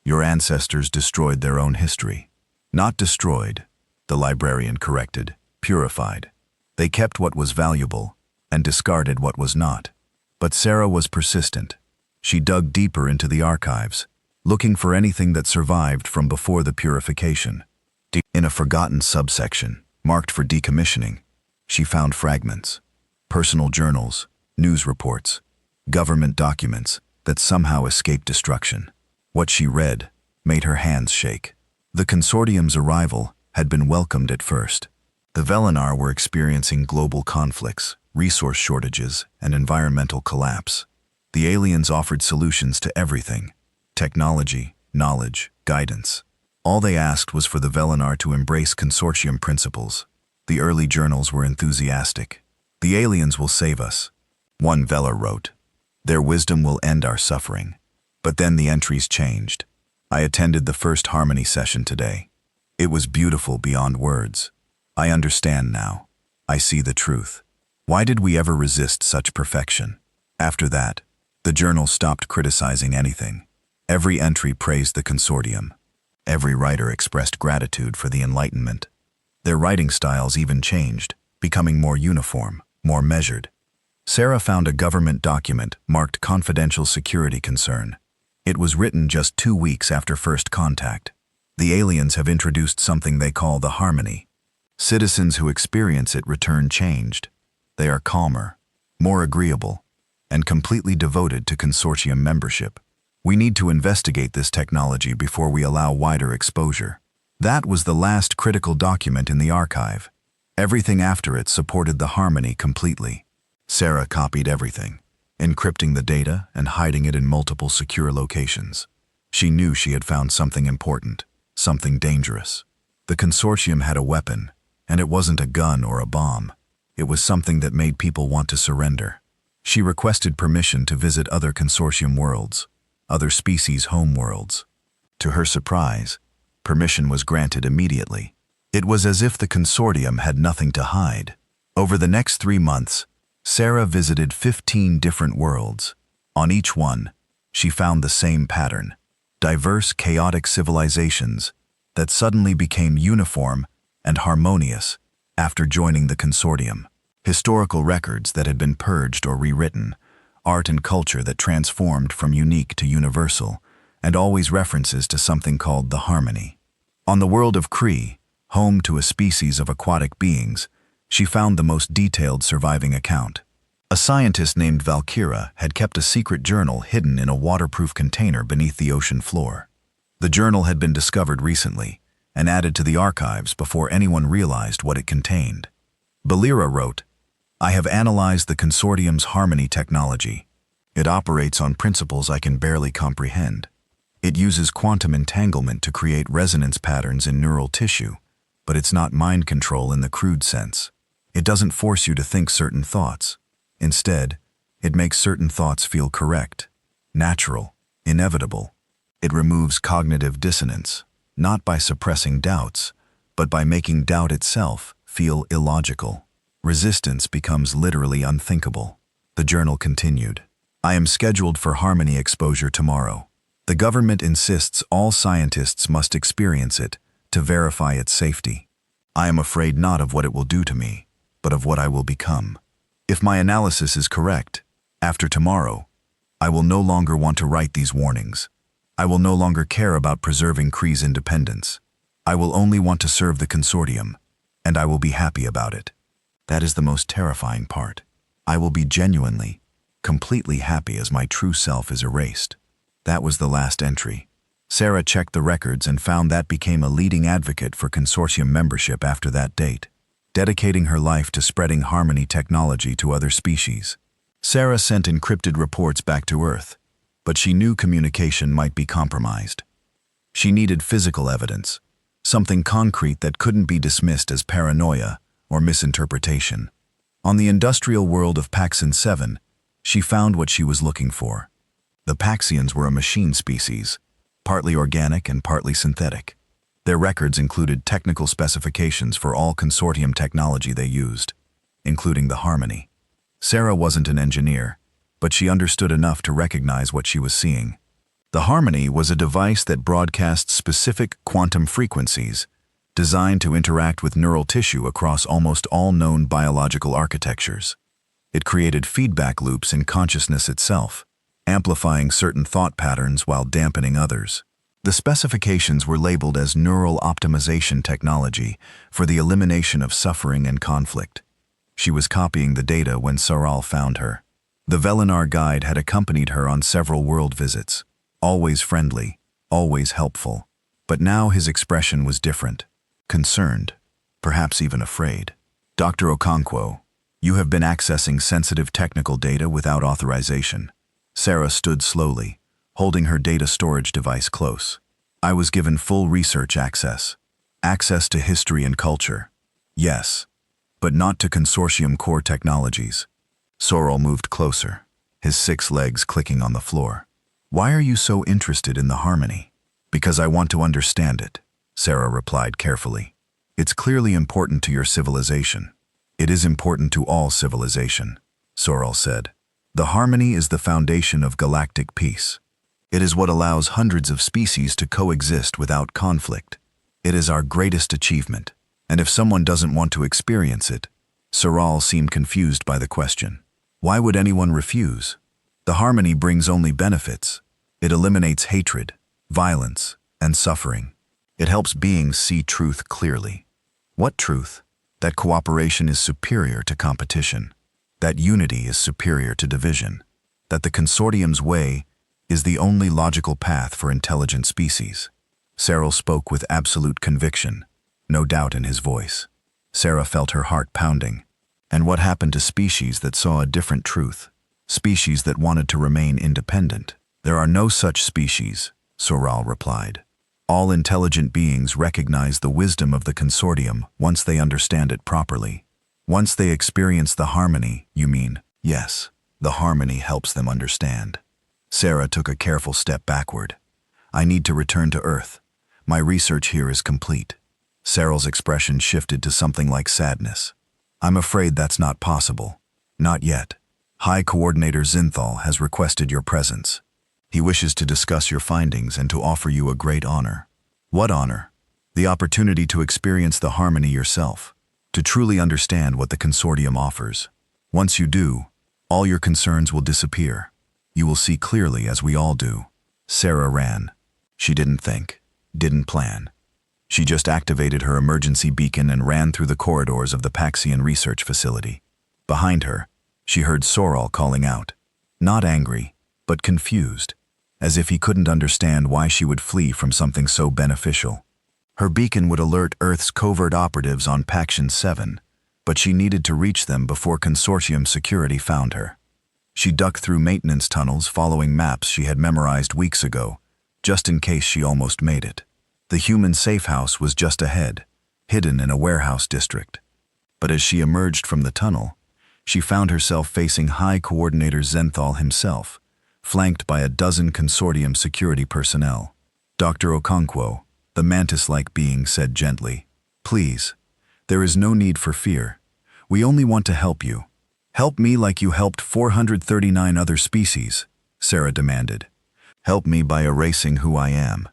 Your ancestors destroyed their own history. Not destroyed, the librarian corrected, purified. They kept what was valuable and discarded what was not. But Sarah was persistent. She dug deeper into the archives, looking for anything that survived from before the purification. In a forgotten subsection, marked for decommissioning, she found fragments, personal journals, news reports, government documents that somehow escaped destruction. What she read made her hands shake. The consortium's arrival had been welcomed at first. The Velinar were experiencing global conflicts, resource shortages, and environmental collapse. The aliens offered solutions to everything: technology, knowledge, guidance. All they asked was for the Velinar to embrace consortium principles. The early journals were enthusiastic. "The aliens will save us," one Velar wrote. "Their wisdom will end our suffering." But then the entries changed. I attended the first Harmony session today. It was beautiful beyond words. I understand now. I see the truth. Why did we ever resist such perfection? After that, the journal stopped criticizing anything. Every entry praised the consortium. Every writer expressed gratitude for the Enlightenment. Their writing styles even changed, becoming more uniform, more measured. Sarah found a government document marked confidential security concern. It was written just 2 weeks after first contact. The aliens have introduced something they call the Harmony. Citizens who experience it return changed. They are calmer, more agreeable, and completely devoted to consortium membership. We need to investigate this technology before we allow wider exposure. That was the last critical document in the archive. Everything after it supported the Harmony completely. Sarah copied everything, encrypting the data and hiding it in multiple secure locations. She knew she had found something important, something dangerous. The consortium had a weapon, and it wasn't a gun or a bomb. It was something that made people want to surrender. She requested permission to visit other consortium worlds, other species' home worlds. To her surprise, permission was granted immediately. It was as if the consortium had nothing to hide. Over the next 3 months, Sarah visited 15 different worlds. On each one, she found the same pattern: diverse, chaotic civilizations that suddenly became uniform and harmonious after joining the consortium. Historical records that had been purged or rewritten, art and culture that transformed from unique to universal, and always references to something called the Harmony. On the world of Kree, home to a species of aquatic beings, she found the most detailed surviving account. A scientist named Valkyra had kept a secret journal hidden in a waterproof container beneath the ocean floor. The journal had been discovered recently and added to the archives before anyone realized what it contained. Balira wrote, "I have analyzed the consortium's Harmony technology. It operates on principles I can barely comprehend. It uses quantum entanglement to create resonance patterns in neural tissue, but it's not mind control in the crude sense. It doesn't force you to think certain thoughts. Instead, it makes certain thoughts feel correct, natural, inevitable. It removes cognitive dissonance, not by suppressing doubts, but by making doubt itself feel illogical. Resistance becomes literally unthinkable." The journal continued, "I am scheduled for Harmony exposure tomorrow. The government insists all scientists must experience it to verify its safety. I am afraid not of what it will do to me, but of what I will become. If my analysis is correct, after tomorrow, I will no longer want to write these warnings. I will no longer care about preserving Kree's independence. I will only want to serve the consortium, and I will be happy about it. That is the most terrifying part. I will be genuinely, completely happy as my true self is erased." That was the last entry. Sarah checked the records and found that became a leading advocate for consortium membership after that date, dedicating her life to spreading Harmony technology to other species. Sarah sent encrypted reports back to Earth, but she knew communication might be compromised. She needed physical evidence, something concrete that couldn't be dismissed as paranoia or misinterpretation. On the industrial world of Paxson 7, she found what she was looking for. The Paxians were a machine species, partly organic and partly synthetic. Their records included technical specifications for all consortium technology they used, including the Harmony. Sarah wasn't an engineer, but she understood enough to recognize what she was seeing. The Harmony was a device that broadcast specific quantum frequencies designed to interact with neural tissue across almost all known biological architectures. It created feedback loops in consciousness itself, amplifying certain thought patterns while dampening others. The specifications were labeled as neural optimization technology for the elimination of suffering and conflict. She was copying the data when Saral found her. The Velinar guide had accompanied her on several world visits, always friendly, always helpful. But now his expression was different, concerned, perhaps even afraid. Dr. Okonkwo, you have been accessing sensitive technical data without authorization. Sarah stood slowly, holding her data storage device close. I was given full research access. Access to history and culture. Yes, but not to consortium core technologies. Sorrel moved closer, his 6 legs clicking on the floor. Why are you so interested in the harmony? Because I want to understand it, Sarah replied carefully. It's clearly important to your civilization. It is important to all civilization, Sorrel said. The harmony is the foundation of galactic peace. It is what allows hundreds of species to coexist without conflict. It is our greatest achievement, and if someone doesn't want to experience it, Sorrel seemed confused by the question. Why would anyone refuse? The harmony brings only benefits. It eliminates hatred, violence, and suffering. It helps beings see truth clearly. What truth? That cooperation is superior to competition. That unity is superior to division. That the consortium's way is the only logical path for intelligent species. Cyril spoke with absolute conviction, no doubt in his voice. Sarah felt her heart pounding. And what happened to species that saw a different truth? Species that wanted to remain independent? There are no such species, Soral replied. All intelligent beings recognize the wisdom of the consortium once they understand it properly. Once they experience the harmony, you mean? Yes, the harmony helps them understand. Sarah took a careful step backward. I need to return to Earth. My research here is complete. Cyril's expression shifted to something like sadness. I'm afraid that's not possible. Not yet. High Coordinator Zinthal has requested your presence. He wishes to discuss your findings and to offer you a great honor. What honor? The opportunity to experience the harmony yourself, to truly understand what the consortium offers. Once you do, all your concerns will disappear. You will see clearly as we all do. Sarah ran. She didn't think, didn't plan. She just activated her emergency beacon and ran through the corridors of the Paxian research facility. Behind her, she heard Soral calling out, not angry, but confused, as if he couldn't understand why she would flee from something so beneficial. Her beacon would alert Earth's covert operatives on Paxian 7, but she needed to reach them before consortium security found her. She ducked through maintenance tunnels following maps she had memorized weeks ago, just in case she almost made it. The human safe house was just ahead, hidden in a warehouse district. But as she emerged from the tunnel, she found herself facing High Coordinator Zenthal himself, flanked by a dozen consortium security personnel. Dr. Okonkwo, the mantis-like being, said gently, please, there is no need for fear. We only want to help you. Help me like you helped 439 other species, Sarah demanded. Help me by erasing who I am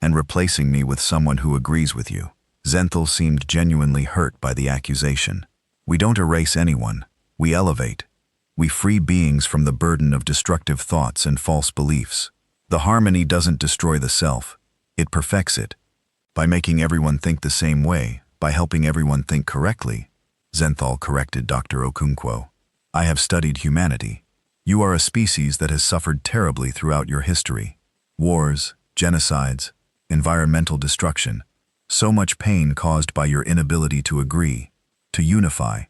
and replacing me with someone who agrees with you. Zenthal seemed genuinely hurt by the accusation. We don't erase anyone. We elevate. We free beings from the burden of destructive thoughts and false beliefs. The harmony doesn't destroy the self. It perfects it. By making everyone think the same way, by helping everyone think correctly, Zenthal corrected Dr. Okonkwo. I have studied humanity. You are a species that has suffered terribly throughout your history. Wars, genocides, environmental destruction. So much pain caused by your inability to agree, to unify,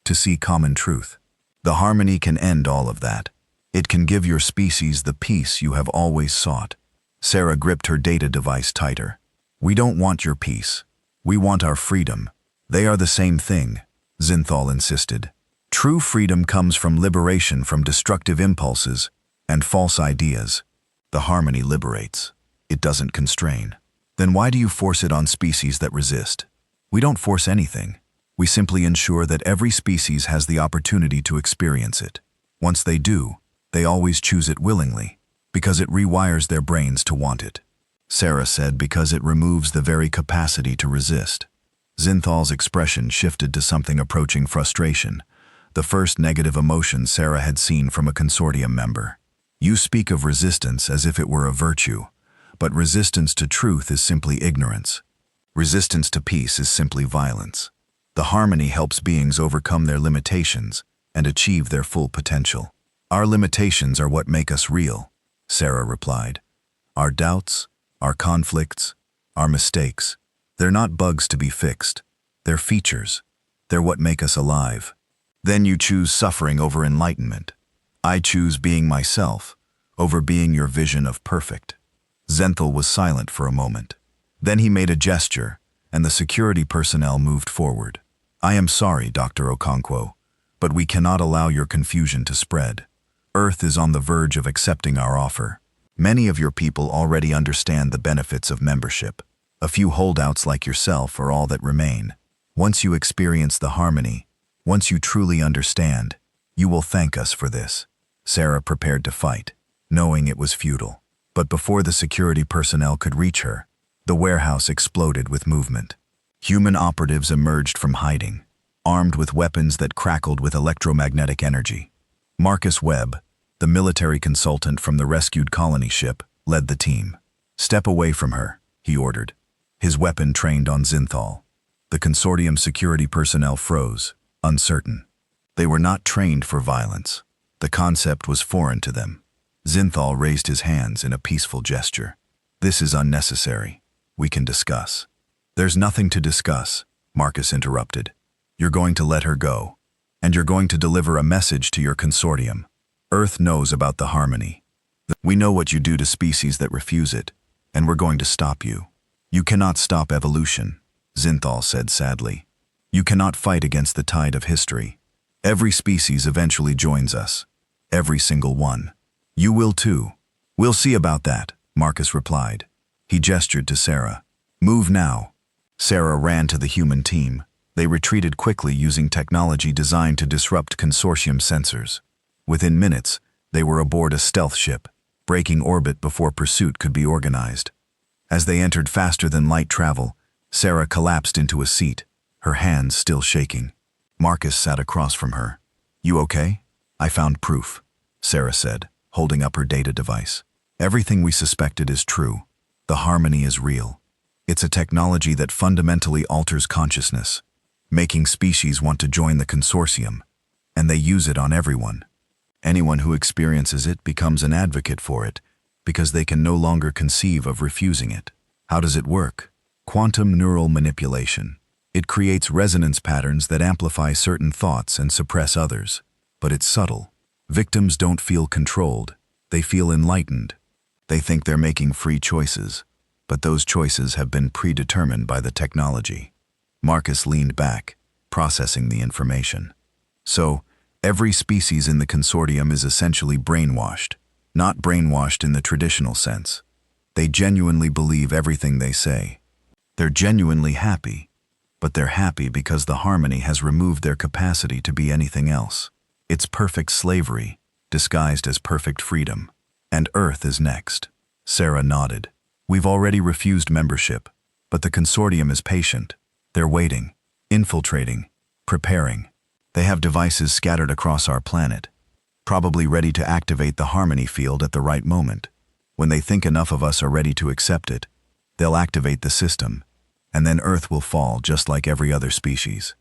to see common truth. The harmony can end all of that. It can give your species the peace you have always sought. Sarah gripped her data device tighter. We don't want your peace. We want our freedom. They are the same thing, Zinthal insisted. True freedom comes from liberation from destructive impulses and false ideas. The harmony liberates. It doesn't constrain. Then why do you force it on species that resist? We don't force anything. We simply ensure that every species has the opportunity to experience it. Once they do, they always choose it willingly, because it rewires their brains to want it. Sarah said because it removes the very capacity to resist. Zinthal's expression shifted to something approaching frustration, the first negative emotion Sarah had seen from a consortium member. You speak of resistance as if it were a virtue, but resistance to truth is simply ignorance. Resistance to peace is simply violence. The harmony helps beings overcome their limitations and achieve their full potential. Our limitations are what make us real, Sarah replied. Our doubts, our conflicts, our mistakes, they're not bugs to be fixed. They're features. They're what make us alive. Then you choose suffering over enlightenment. I choose being myself over being your vision of perfect. Zenthal was silent for a moment. Then he made a gesture, and the security personnel moved forward. I am sorry, Dr. Okonkwo, but we cannot allow your confusion to spread. Earth is on the verge of accepting our offer. Many of your people already understand the benefits of membership. A few holdouts like yourself are all that remain. Once you experience the harmony, once you truly understand, you will thank us for this. Sarah prepared to fight, knowing it was futile. But before the security personnel could reach her, the warehouse exploded with movement. Human operatives emerged from hiding, armed with weapons that crackled with electromagnetic energy. Marcus Webb, the military consultant from the rescued colony ship, led the team. Step away from her, he ordered, his weapon trained on Zinthal. The consortium security personnel froze, uncertain. They were not trained for violence. The concept was foreign to them. Zinthal raised his hands in a peaceful gesture. This is unnecessary. We can discuss. There's nothing to discuss, Marcus interrupted. You're going to let her go, and you're going to deliver a message to your consortium. Earth knows about the harmony. We know what you do to species that refuse it, and we're going to stop you. You cannot stop evolution, Zinthal said sadly. You cannot fight against the tide of history. Every species eventually joins us. Every single one. You will too. We'll see about that, Marcus replied. He gestured to Sarah. Move now. Sarah ran to the human team. They retreated quickly using technology designed to disrupt consortium sensors. Within minutes, they were aboard a stealth ship, breaking orbit before pursuit could be organized. As they entered faster than light travel, Sarah collapsed into a seat, her hands still shaking. Marcus sat across from her. You okay? I found proof, Sarah said, holding up her data device. Everything we suspected is true. The harmony is real. It's a technology that fundamentally alters consciousness, making species want to join the consortium, and they use it on everyone. Anyone who experiences it becomes an advocate for it, because they can no longer conceive of refusing it. How does it work? Quantum neural manipulation. It creates resonance patterns that amplify certain thoughts and suppress others. But it's subtle. Victims don't feel controlled. They feel enlightened. They think they're making free choices, but those choices have been predetermined by the technology. Marcus leaned back, processing the information. So, every species in the consortium is essentially brainwashed. Not brainwashed in the traditional sense. They genuinely believe everything they say. They're genuinely happy, but they're happy because the harmony has removed their capacity to be anything else. It's perfect slavery, disguised as perfect freedom. And Earth is next. Sarah nodded. We've already refused membership, but the consortium is patient. They're waiting, infiltrating, preparing. They have devices scattered across our planet, probably ready to activate the harmony field at the right moment. When they think enough of us are ready to accept it, they'll activate the system, and then Earth will fall just like every other species.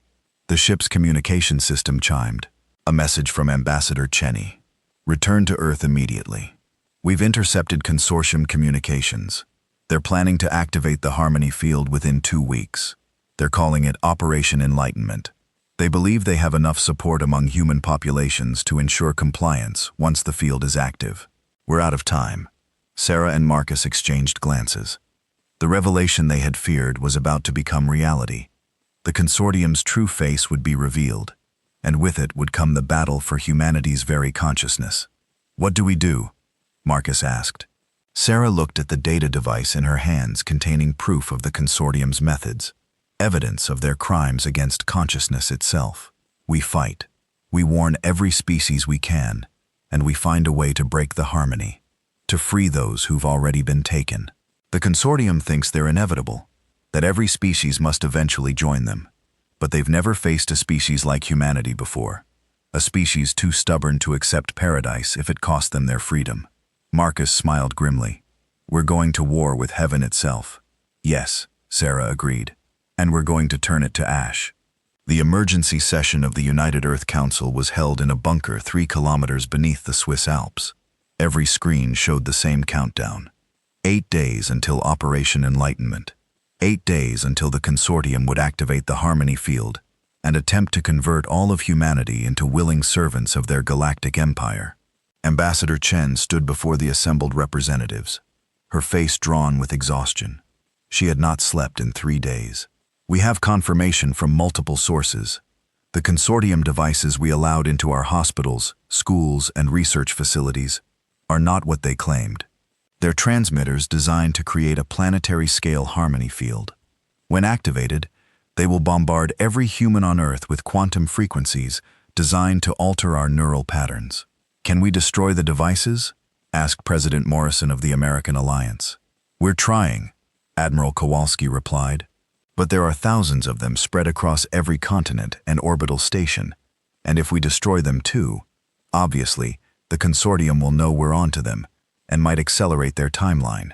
The ship's communication system chimed. A message from Ambassador Cheney. Return to Earth immediately. We've intercepted consortium communications. They're planning to activate the harmony field within 2 weeks. They're calling it Operation Enlightenment. They believe they have enough support among human populations to ensure compliance once the field is active. We're out of time. Sarah and Marcus exchanged glances. The revelation they had feared was about to become reality. The consortium's true face would be revealed, and with it would come the battle for humanity's very consciousness. What do we do? Marcus asked. Sarah looked at the data device in her hands containing proof of the consortium's methods. Evidence of their crimes against consciousness itself. We fight. We warn every species we can, and we find a way to break the harmony, to free those who've already been taken. The consortium thinks they're inevitable. that every species must eventually join them. But they've never faced a species like humanity before. A species too stubborn to accept paradise if it cost them their freedom. Marcus smiled grimly. We're going to war with heaven itself. Yes, Sarah agreed. And we're going to turn it to ash. The emergency session of the United Earth Council was held in a bunker 3 kilometers beneath the Swiss Alps. Every screen showed the same countdown. 8 days until Operation Enlightenment. 8 days until the consortium would activate the Harmony Field and attempt to convert all of humanity into willing servants of their galactic empire. Ambassador Chen stood before the assembled representatives, her face drawn with exhaustion. She had not slept in 3 days. We have confirmation from multiple sources. The consortium devices we allowed into our hospitals, schools, and research facilities are not what they claimed. They're transmitters designed to create a planetary-scale harmony field. When activated, they will bombard every human on Earth with quantum frequencies designed to alter our neural patterns. Can we destroy the devices? Asked President Morrison of the American Alliance. We're trying, Admiral Kowalski replied. But there are thousands of them spread across every continent and orbital station, and if we destroy them too, obviously, the consortium will know we're onto them and might accelerate their timeline.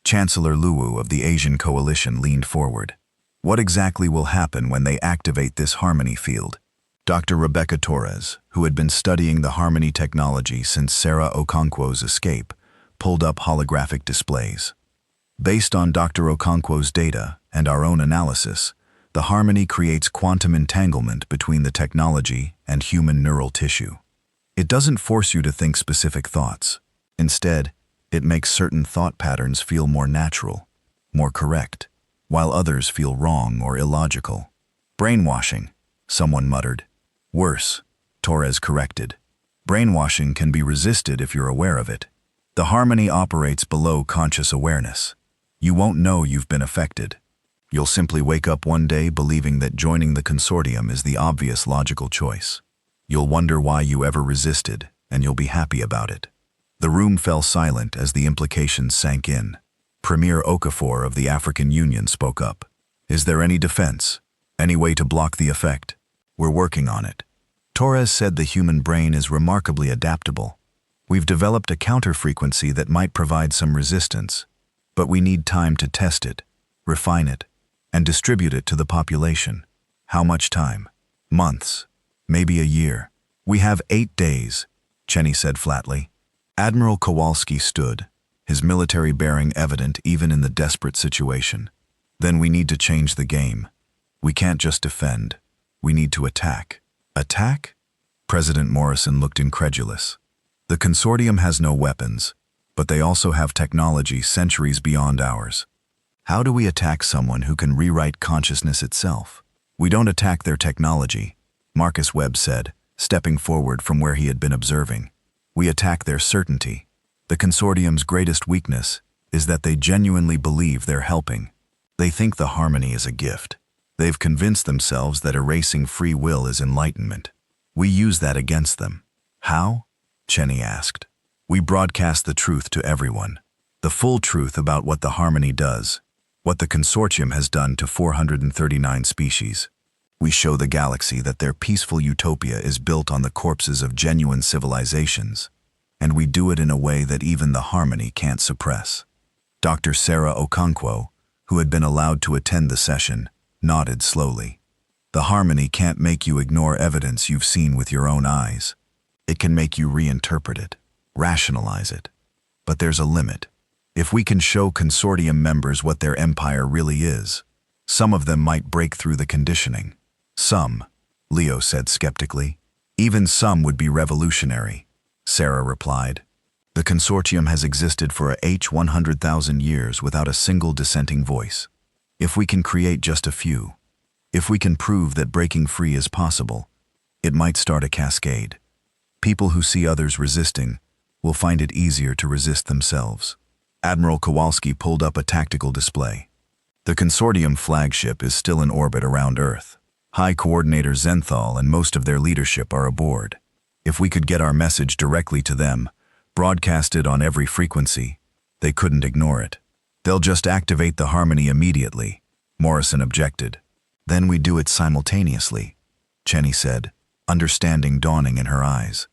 Chancellor Luwu of the Asian Coalition leaned forward. What exactly will happen when they activate this harmony field? Dr. Rebecca Torres, who had been studying the harmony technology since Sarah Okonkwo's escape, pulled up holographic displays. Based on Dr. Okonkwo's data and our own analysis, the harmony creates quantum entanglement between the technology and human neural tissue. It doesn't force you to think specific thoughts. Instead, it makes certain thought patterns feel more natural, more correct, while others feel wrong or illogical. Brainwashing, someone muttered. Worse, Torres corrected. Brainwashing can be resisted if you're aware of it. The harmony operates below conscious awareness. You won't know you've been affected. You'll simply wake up one day believing that joining the consortium is the obvious logical choice. You'll wonder why you ever resisted, and you'll be happy about it. The room fell silent as the implications sank in. Premier Okafor of the African Union spoke up. Is there any defense? Any way to block the effect? We're working on it. Torres said the human brain is remarkably adaptable. We've developed a counter-frequency that might provide some resistance, but we need time to test it, refine it, and distribute it to the population. How much time? Months. Maybe a year. We have 8 days, Cheney said flatly. Admiral Kowalski stood, his military bearing evident even in the desperate situation. Then we need to change the game. We can't just defend. We need to attack. Attack? President Morrison looked incredulous. The consortium has no weapons, but they also have technology centuries beyond ours. How do we attack someone who can rewrite consciousness itself? We don't attack their technology, Marcus Webb said, stepping forward from where he had been observing. We attack their certainty. The consortium's greatest weakness is that they genuinely believe they're helping. They think the harmony is a gift. They've convinced themselves that erasing free will is enlightenment. We use that against them. How? Cheney asked. We broadcast the truth to everyone. The full truth about what the harmony does, what the consortium has done to 439 species. We show the galaxy that their peaceful utopia is built on the corpses of genuine civilizations, and we do it in a way that even the harmony can't suppress. Dr. Sarah Okonkwo, who had been allowed to attend the session, nodded slowly. The harmony can't make you ignore evidence you've seen with your own eyes. It can make you reinterpret it, rationalize it. But there's a limit. If we can show consortium members what their empire really is, some of them might break through the conditioning. Some, Leo said skeptically. Even some would be revolutionary, Sarah replied. The consortium has existed for a 100,000 years without a single dissenting voice. If we can create just a few, if we can prove that breaking free is possible, it might start a cascade. People who see others resisting will find it easier to resist themselves. Admiral Kowalski pulled up a tactical display. The consortium flagship is still in orbit around Earth. High Coordinator Zenthal and most of their leadership are aboard. If we could get our message directly to them, broadcast it on every frequency, they couldn't ignore it. They'll just activate the harmony immediately, Morrison objected. Then we do it simultaneously, Cheney said, understanding dawning in her eyes.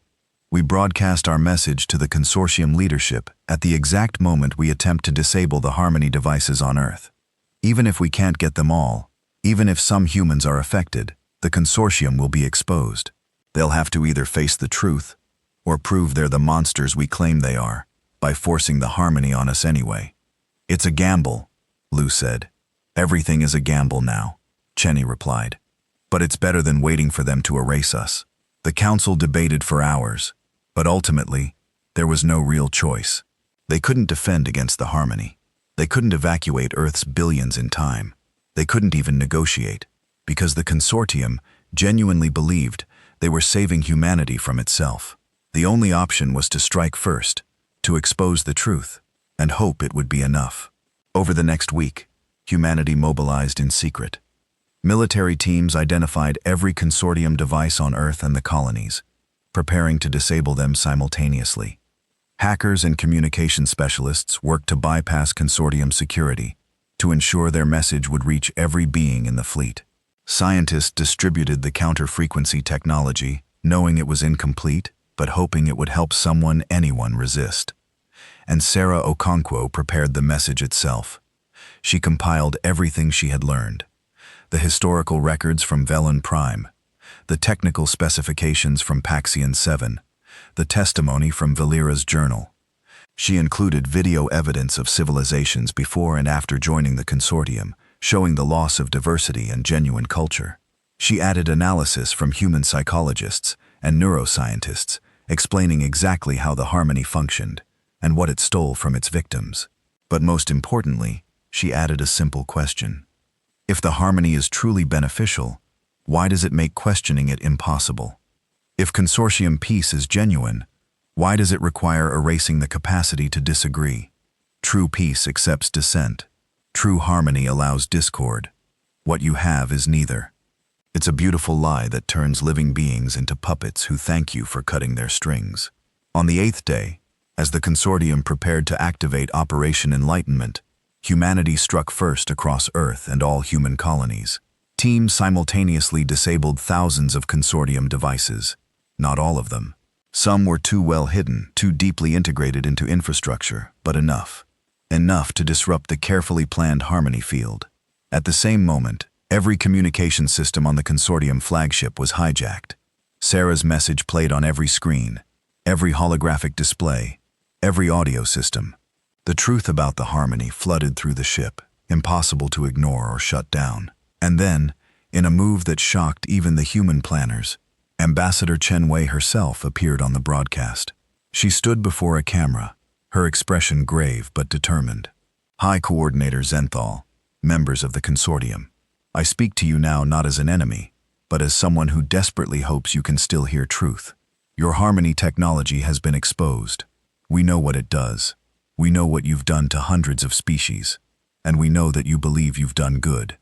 We broadcast our message to the consortium leadership at the exact moment we attempt to disable the Harmony devices on Earth. Even if we can't get them all, even if some humans are affected, the consortium will be exposed. They'll have to either face the truth or prove they're the monsters we claim they are by forcing the Harmony on us anyway. It's a gamble, Lou said. Everything is a gamble now, Cheney replied. But it's better than waiting for them to erase us. The council debated for hours, but ultimately, there was no real choice. They couldn't defend against the Harmony. They couldn't evacuate Earth's billions in time. They couldn't even negotiate, because the consortium genuinely believed they were saving humanity from itself. The only option was to strike first, to expose the truth, and hope it would be enough. Over the next week, humanity mobilized in secret. Military teams identified every consortium device on Earth and the colonies, preparing to disable them simultaneously. Hackers and communication specialists worked to bypass consortium security, to ensure their message would reach every being in the fleet. Scientists distributed the counter-frequency technology, knowing it was incomplete, but hoping it would help anyone resist. And Sarah Okonkwo prepared the message itself. She compiled everything she had learned. The historical records from Velon Prime, the technical specifications from Paxion 7, the testimony from Valera's journal. She included video evidence of civilizations before and after joining the consortium, showing the loss of diversity and genuine culture. She added analysis from human psychologists and neuroscientists, explaining exactly how the Harmony functioned and what it stole from its victims. But most importantly, she added a simple question. If the Harmony is truly beneficial, why does it make questioning it impossible? If consortium peace is genuine, why does it require erasing the capacity to disagree? True peace accepts dissent. True harmony allows discord. What you have is neither. It's a beautiful lie that turns living beings into puppets who thank you for cutting their strings. On the 8th day, as the consortium prepared to activate Operation Enlightenment, humanity struck first across Earth and all human colonies. Teams simultaneously disabled thousands of consortium devices. Not all of them. Some were too well hidden, too deeply integrated into infrastructure, but enough. Enough to disrupt the carefully planned Harmony field. At the same moment, every communication system on the consortium flagship was hijacked. Sarah's message played on every screen, every holographic display, every audio system. The truth about the Harmony flooded through the ship, impossible to ignore or shut down. And then, in a move that shocked even the human planners, Ambassador Chen Wei herself appeared on the broadcast. She stood before a camera, her expression grave but determined. High Coordinator Zenthal, members of the consortium, I speak to you now not as an enemy, but as someone who desperately hopes you can still hear truth. Your Harmony technology has been exposed. We know what it does. We know what you've done to hundreds of species, and we know that you believe you've done good.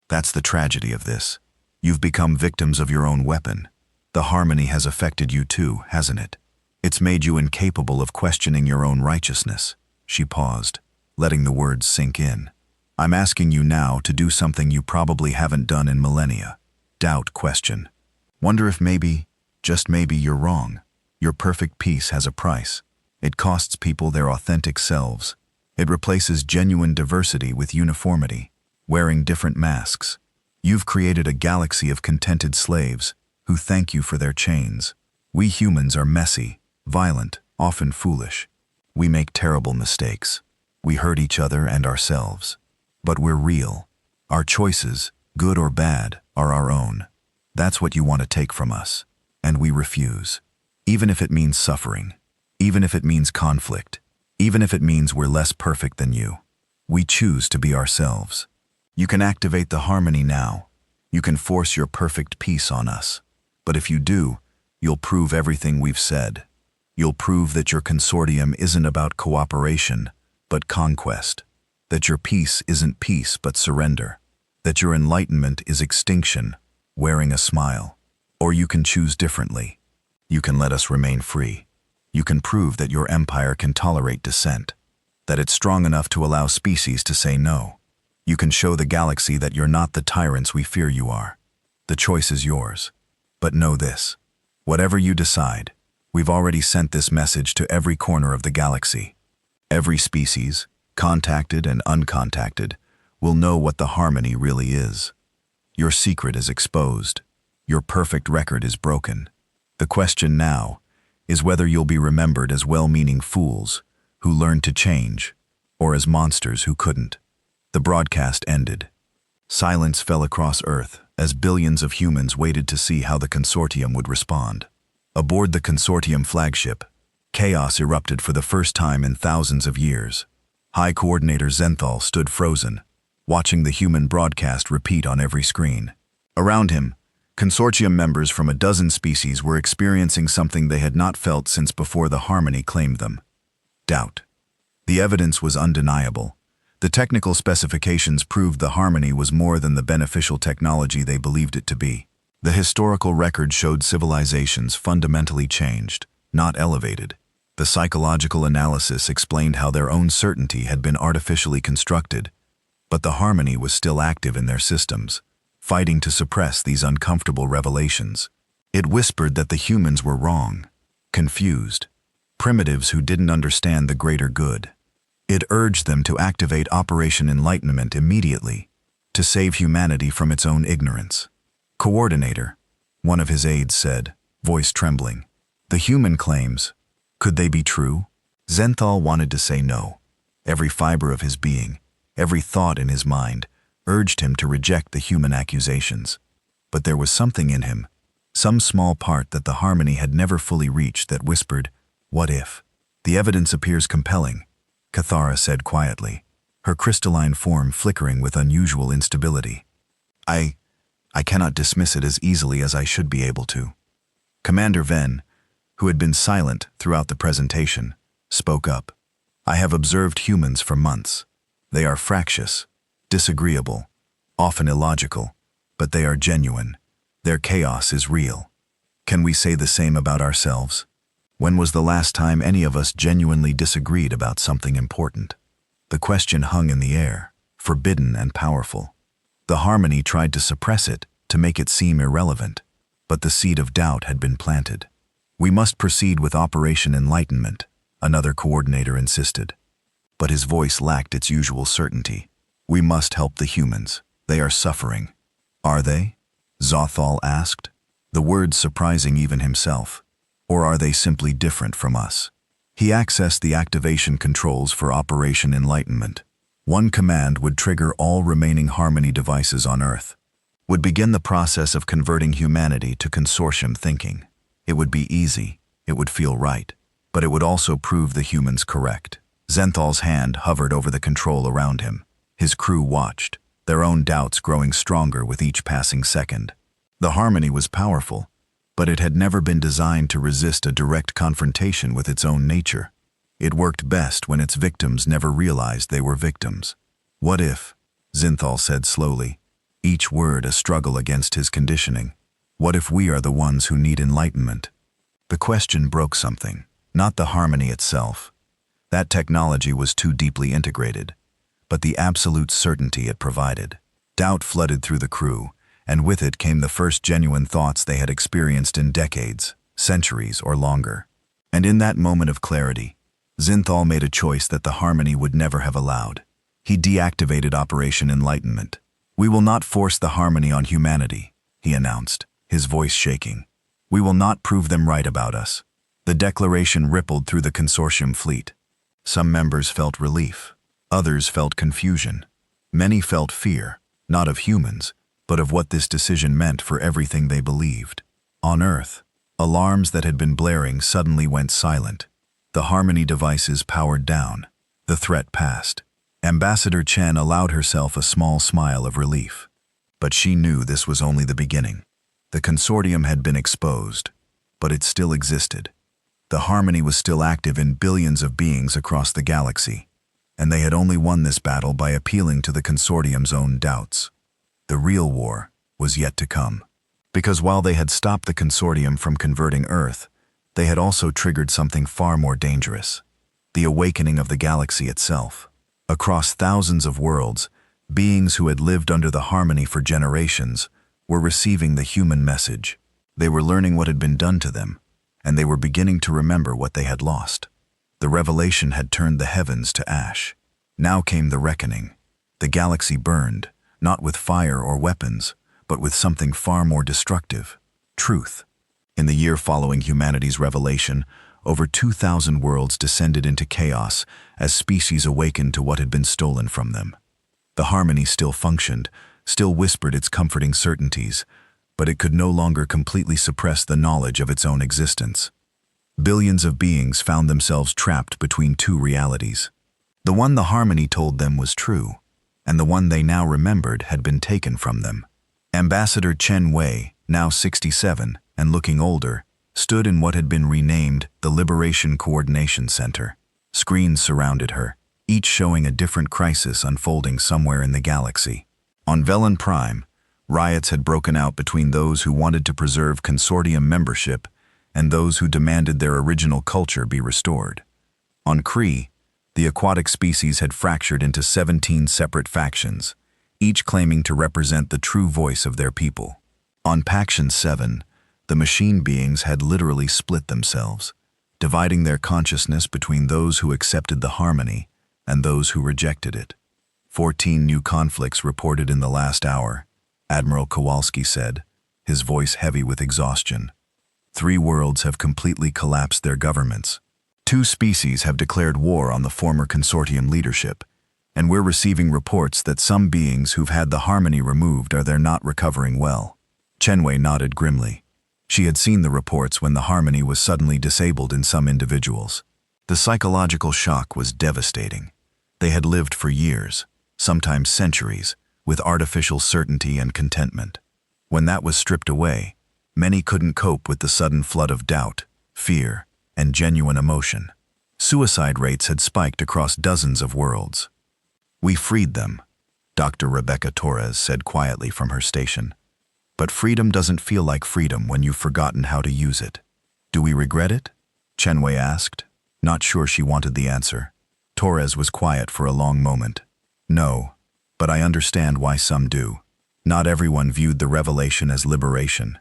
That's the tragedy of this. You've become victims of your own weapon. The Harmony has affected you too, hasn't it? It's made you incapable of questioning your own righteousness. She paused, letting the words sink in. I'm asking you now to do something you probably haven't done in millennia. Doubt, question. Wonder if maybe, just maybe, you're wrong. Your perfect peace has a price. It costs people their authentic selves. It replaces genuine diversity with uniformity, wearing different masks. You've created a galaxy of contented slaves who thank you for their chains. We humans are messy, violent, often foolish. We make terrible mistakes. We hurt each other and ourselves. But we're real. Our choices, good or bad, are our own. That's what you want to take from us, and we refuse. Even if it means suffering, even if it means conflict, even if it means we're less perfect than you. We choose to be ourselves. You can activate the Harmony now. You can force your perfect peace on us. But if you do, you'll prove everything we've said. You'll prove that your consortium isn't about cooperation, but conquest. That your peace isn't peace, but surrender. That your enlightenment is extinction, wearing a smile. Or you can choose differently. You can let us remain free. You can prove that your empire can tolerate dissent. That it's strong enough to allow species to say no. You can show the galaxy that you're not the tyrants we fear you are. The choice is yours. But know this. Whatever you decide, we've already sent this message to every corner of the galaxy. Every species, contacted and uncontacted, will know what the harmony really is. Your secret is exposed. Your perfect record is broken. The question now is whether you'll be remembered as well-meaning fools who learned to change, or as monsters who couldn't. The broadcast ended. Silence fell across Earth as billions of humans waited to see how the consortium would respond. Aboard the consortium flagship, chaos erupted for the first time in thousands of years. High Coordinator Zenthal stood frozen, watching the human broadcast repeat on every screen. Around him, consortium members from a dozen species were experiencing something they had not felt since before the harmony claimed them. Doubt. The evidence was undeniable. The technical specifications proved the harmony was more than the beneficial technology they believed it to be. The historical record showed civilizations fundamentally changed, not elevated. The psychological analysis explained how their own certainty had been artificially constructed, but the harmony was still active in their systems, fighting to suppress these uncomfortable revelations. It whispered that the humans were wrong, confused, primitives who didn't understand the greater good. It urged them to activate Operation Enlightenment immediately, to save humanity from its own ignorance. Coordinator, one of his aides said, voice trembling. The human claims, could they be true? Zenthal wanted to say no. Every fiber of his being, every thought in his mind, urged him to reject the human accusations. But there was something in him, some small part that the harmony had never fully reached that whispered, what if? The evidence appears compelling, Cathara said quietly, her crystalline form flickering with unusual instability. I cannot dismiss it as easily as I should be able to. Commander Ven, who had been silent throughout the presentation, spoke up. I have observed humans for months. They are fractious, disagreeable, often illogical, but they are genuine. Their chaos is real. Can we say the same about ourselves? When was the last time any of us genuinely disagreed about something important? The question hung in the air, forbidden and powerful. The harmony tried to suppress it, to make it seem irrelevant, but the seed of doubt had been planted. We must proceed with Operation Enlightenment, another coordinator insisted. But his voice lacked its usual certainty. We must help the humans. They are suffering. Are they? Zothal asked, the words surprising even himself. Or are they simply different from us? He accessed the activation controls for Operation Enlightenment. One command would trigger all remaining harmony devices on Earth, would begin the process of converting humanity to consortium thinking. It would be easy, it would feel right, but it would also prove the humans correct. Zenthal's hand hovered over the control around him. His crew watched, their own doubts growing stronger with each passing second. The harmony was powerful, but it had never been designed to resist a direct confrontation with its own nature. It worked best when its victims never realized they were victims. What if, Zenthal said slowly, each word a struggle against his conditioning. What if we are the ones who need enlightenment? The question broke something, not the harmony itself. That technology was too deeply integrated, but the absolute certainty it provided. Doubt flooded through the crew, and with it came the first genuine thoughts they had experienced in decades, centuries, or longer. And in that moment of clarity, Zenthal made a choice that the harmony would never have allowed. He deactivated Operation Enlightenment. We will not force the harmony on humanity, he announced, his voice shaking. We will not prove them right about us. The declaration rippled through the consortium fleet. Some members felt relief. Others felt confusion. Many felt fear, not of humans, but of what this decision meant for everything they believed. On Earth, alarms that had been blaring suddenly went silent. The harmony devices powered down. The threat passed. Ambassador Chen allowed herself a small smile of relief. But she knew this was only the beginning. The consortium had been exposed, but it still existed. The harmony was still active in billions of beings across the galaxy, and they had only won this battle by appealing to the consortium's own doubts. The real war was yet to come. Because while they had stopped the consortium from converting Earth, they had also triggered something far more dangerous: the awakening of the galaxy itself. Across thousands of worlds, Beings who had lived under the harmony for generations were receiving the human message. They were learning what had been done to them, and they were beginning to remember what they had lost. The revelation had turned the heavens to ash. Now came the reckoning. The galaxy burned, not with fire or weapons, but with something far more destructive: truth. In the year following humanity's revelation, over 2,000 worlds descended into chaos as species awakened to what had been stolen from them. The harmony still functioned, still whispered its comforting certainties, but it could no longer completely suppress the knowledge of its own existence. Billions of beings found themselves trapped between two realities. The one the harmony told them was true, and the one they now remembered had been taken from them. Ambassador Chen Wei, now 67 and looking older, stood in what had been renamed the Liberation Coordination Center. Screens surrounded her, each showing a different crisis unfolding somewhere in the galaxy. On Velen Prime, riots had broken out between those who wanted to preserve consortium membership and those who demanded their original culture be restored. On Kree, the aquatic species had fractured into 17 separate factions, each claiming to represent the true voice of their people. On Paction 7, the machine beings had literally split themselves, dividing their consciousness between those who accepted the harmony and those who rejected it. 14 new conflicts reported in the last hour, Admiral Kowalski said, his voice heavy with exhaustion. 3 worlds have completely collapsed their governments. 2 species have declared war on the former consortium leadership, and we're receiving reports that some beings who've had the harmony removed are not recovering well. Chenwei nodded grimly. She had seen the reports when the harmony was suddenly disabled in some individuals. The psychological shock was devastating. They had lived for years, sometimes centuries, with artificial certainty and contentment. When that was stripped away, many couldn't cope with the sudden flood of doubt, fear, and genuine emotion. Suicide rates had spiked across dozens of worlds. "We freed them," Dr. Rebecca Torres said quietly from her station. "But freedom doesn't feel like freedom when you've forgotten how to use it. Do we regret it?" Chenwei asked, not sure she wanted the answer. Torres was quiet for a long moment. "No, but I understand why some do. Not everyone viewed the revelation as liberation.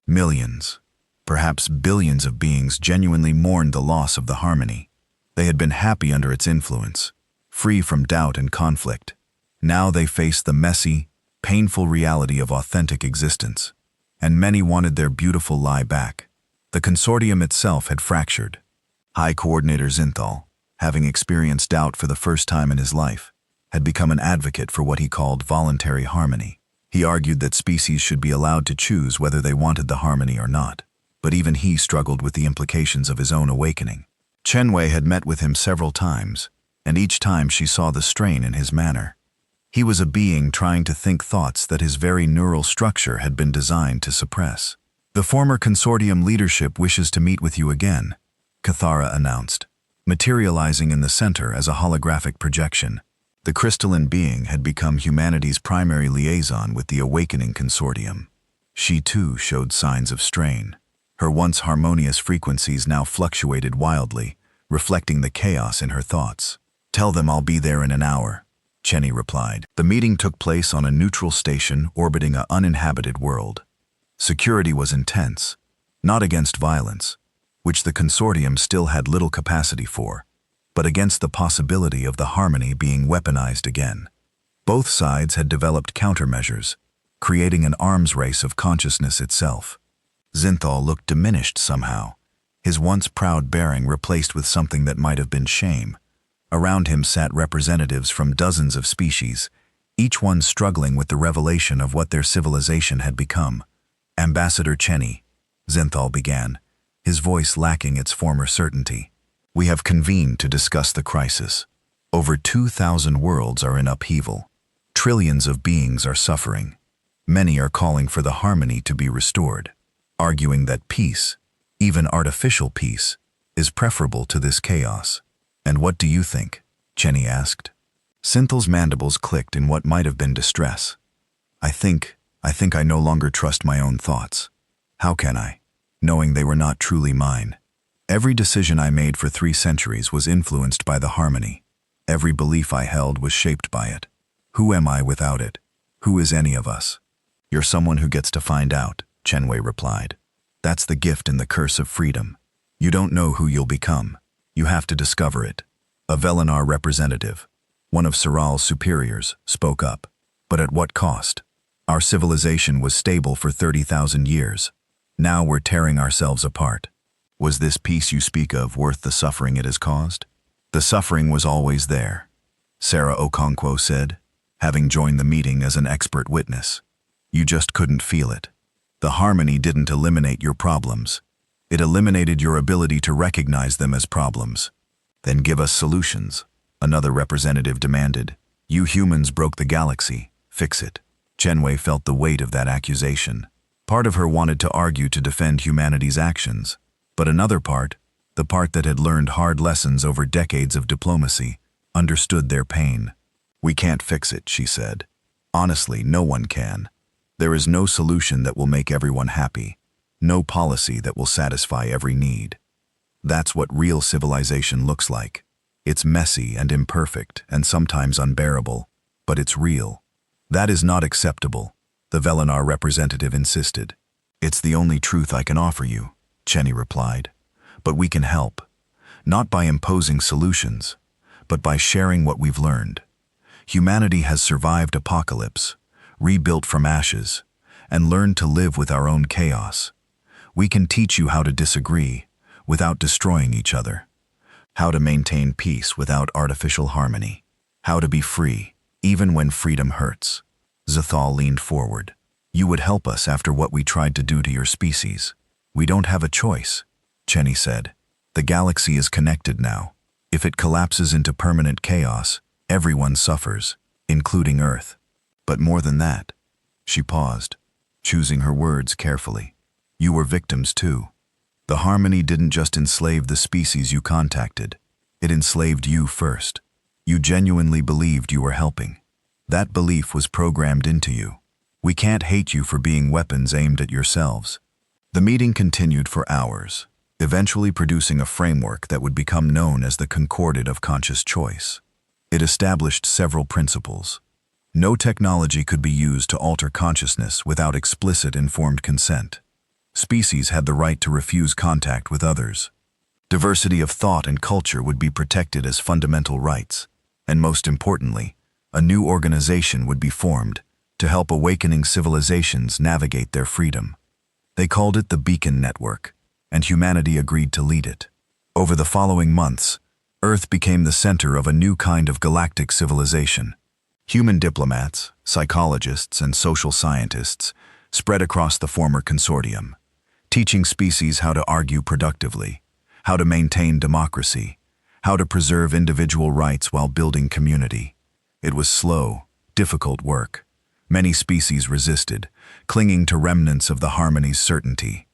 Millions, perhaps billions of beings genuinely mourned the loss of the harmony. They had been happy under its influence, free from doubt and conflict. Now they faced the messy, painful reality of authentic existence, and many wanted their beautiful lie back. The consortium itself had fractured. High Coordinator Zinthal, having experienced doubt for the first time in his life, had become an advocate for what he called voluntary harmony. He argued that species should be allowed to choose whether they wanted the harmony or not, but even he struggled with the implications of his own awakening. Chenwei had met with him several times, and each time she saw the strain in his manner. He was a being trying to think thoughts that his very neural structure had been designed to suppress. "The former consortium leadership wishes to meet with you again," Cathara announced, materializing in the center as a holographic projection. The crystalline being had become humanity's primary liaison with the awakening consortium. She too showed signs of strain. Her once harmonious frequencies now fluctuated wildly, reflecting the chaos in her thoughts. "Tell them I'll be there in an hour," Chenny replied. The meeting took place on a neutral station orbiting an uninhabited world. Security was intense, not against violence, which the consortium still had little capacity for, but against the possibility of the harmony being weaponized again. Both sides had developed countermeasures, creating an arms race of consciousness itself. Zinthal looked diminished somehow, his once proud bearing replaced with something that might have been shame. Around him sat representatives from dozens of species, each one struggling with the revelation of what their civilization had become. "Ambassador Chenny," Zinthal began, his voice lacking its former certainty. "We have convened to discuss the crisis. Over 2,000 worlds are in upheaval. Trillions of beings are suffering. Many are calling for the harmony to be restored, arguing that peace, even artificial peace, is preferable to this chaos. And what do you think?" Chenny asked. Zinthal's mandibles clicked in what might have been distress. I think I no longer trust my own thoughts. How can I, knowing they were not truly mine? Every decision I made for 3 centuries was influenced by the harmony. Every belief I held was shaped by it. Who am I without it? Who is any of us? You're someone who gets to find out, Chenwei replied. That's the gift and the curse of freedom. You don't know who you'll become. You have to discover it. A Velinar representative, one of Siral's superiors, spoke up. But at what cost? Our civilization was stable for 30,000 years. Now we're tearing ourselves apart. Was this peace you speak of worth the suffering it has caused? The suffering was always there, Sarah Okonkwo said, having joined the meeting as an expert witness. You just couldn't feel it. The harmony didn't eliminate your problems. It eliminated your ability to recognize them as problems. Then give us solutions, another representative demanded. You humans broke the galaxy. Fix it. Chenwei felt the weight of that accusation. Part of her wanted to argue to defend humanity's actions, but another part, the part that had learned hard lessons over decades of diplomacy, understood their pain. We can't fix it, she said. Honestly, no one can. There is no solution that will make everyone happy, no policy that will satisfy every need. That's what real civilization looks like. It's messy and imperfect and sometimes unbearable, but it's real. That is not acceptable, the Velinar representative insisted. It's the only truth I can offer you, Chenny replied. But we can help, not by imposing solutions, but by sharing what we've learned. Humanity has survived apocalypse, rebuilt from ashes, and learned to live with our own chaos. We can teach you how to disagree without destroying each other, how to maintain peace without artificial harmony, how to be free, even when freedom hurts. Zathal leaned forward. You would help us after what we tried to do to your species. We don't have a choice, Chenny said. The galaxy is connected now. If it collapses into permanent chaos, everyone suffers, including Earth. But more than that, she paused, choosing her words carefully. You were victims too. The harmony didn't just enslave the species you contacted. It enslaved you first. You genuinely believed you were helping. That belief was programmed into you. We can't hate you for being weapons aimed at yourselves. The meeting continued for hours, eventually producing a framework that would become known as the Concordat of Conscious Choice. It established several principles. No technology could be used to alter consciousness without explicit informed consent. Species had the right to refuse contact with others. Diversity of thought and culture would be protected as fundamental rights. And most importantly, a new organization would be formed to help awakening civilizations navigate their freedom. They called it the Beacon Network, and humanity agreed to lead it. Over the following months, Earth became the center of a new kind of galactic civilization. Human diplomats, psychologists, and social scientists spread across the former consortium, teaching species how to argue productively, how to maintain democracy, how to preserve individual rights while building community. It was slow, difficult work. Many species resisted, clinging to remnants of the harmony's certainty.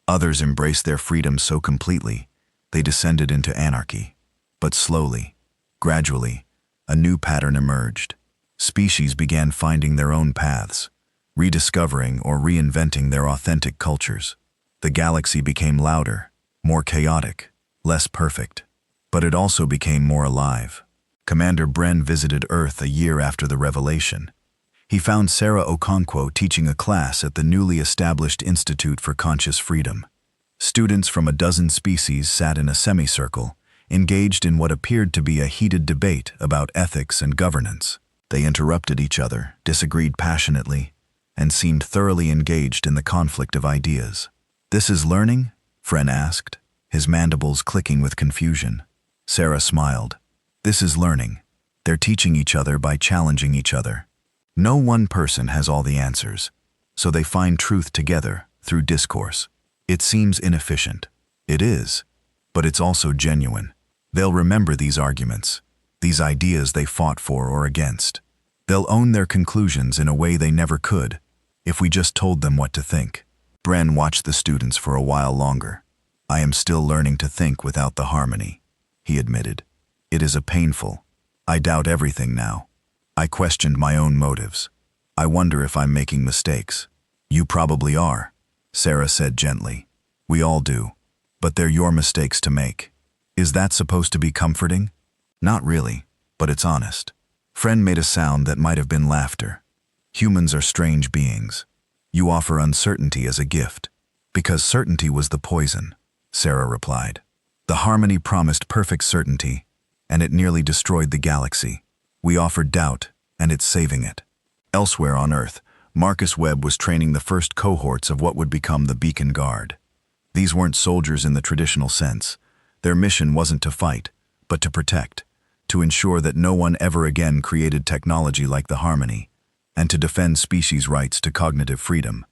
Others embraced their freedom so completely, they descended into anarchy. But slowly, gradually, a new pattern emerged. Species began finding their own paths, rediscovering or reinventing their authentic cultures. The galaxy became louder, more chaotic, less perfect. But it also became more alive. Commander Bren visited Earth a year after the revelation. He found Sarah Okonkwo teaching a class at the newly established Institute for Conscious Freedom. Students from a dozen species sat in a semicircle, engaged in what appeared to be a heated debate about ethics and governance. They interrupted each other, disagreed passionately, and seemed thoroughly engaged in the conflict of ideas. This is learning? Fren asked, his mandibles clicking with confusion. Sarah smiled. This is learning. They're teaching each other by challenging each other. No one person has all the answers, so they find truth together through discourse. It seems inefficient. It is, but it's also genuine. They'll remember these arguments, these ideas they fought for or against. They'll own their conclusions in a way they never could if we just told them what to think. Bren watched the students for a while longer. I am still learning to think without the harmony, he admitted. It is painful. I doubt everything now. I questioned my own motives. I wonder if I'm making mistakes. You probably are, Sarah said gently. We all do. But they're your mistakes to make. Is that supposed to be comforting? Not really, but it's honest. Friend made a sound that might have been laughter. Humans are strange beings. You offer uncertainty as a gift. Because certainty was the poison, Sarah replied. The harmony promised perfect certainty, and it nearly destroyed the galaxy. We offered doubt, and it's saving it. Elsewhere on Earth, Marcus Webb was training the first cohorts of what would become the Beacon Guard. These weren't soldiers in the traditional sense. Their mission wasn't to fight, but to protect, to ensure that no one ever again created technology like the Harmony, and to defend species' rights to cognitive freedom.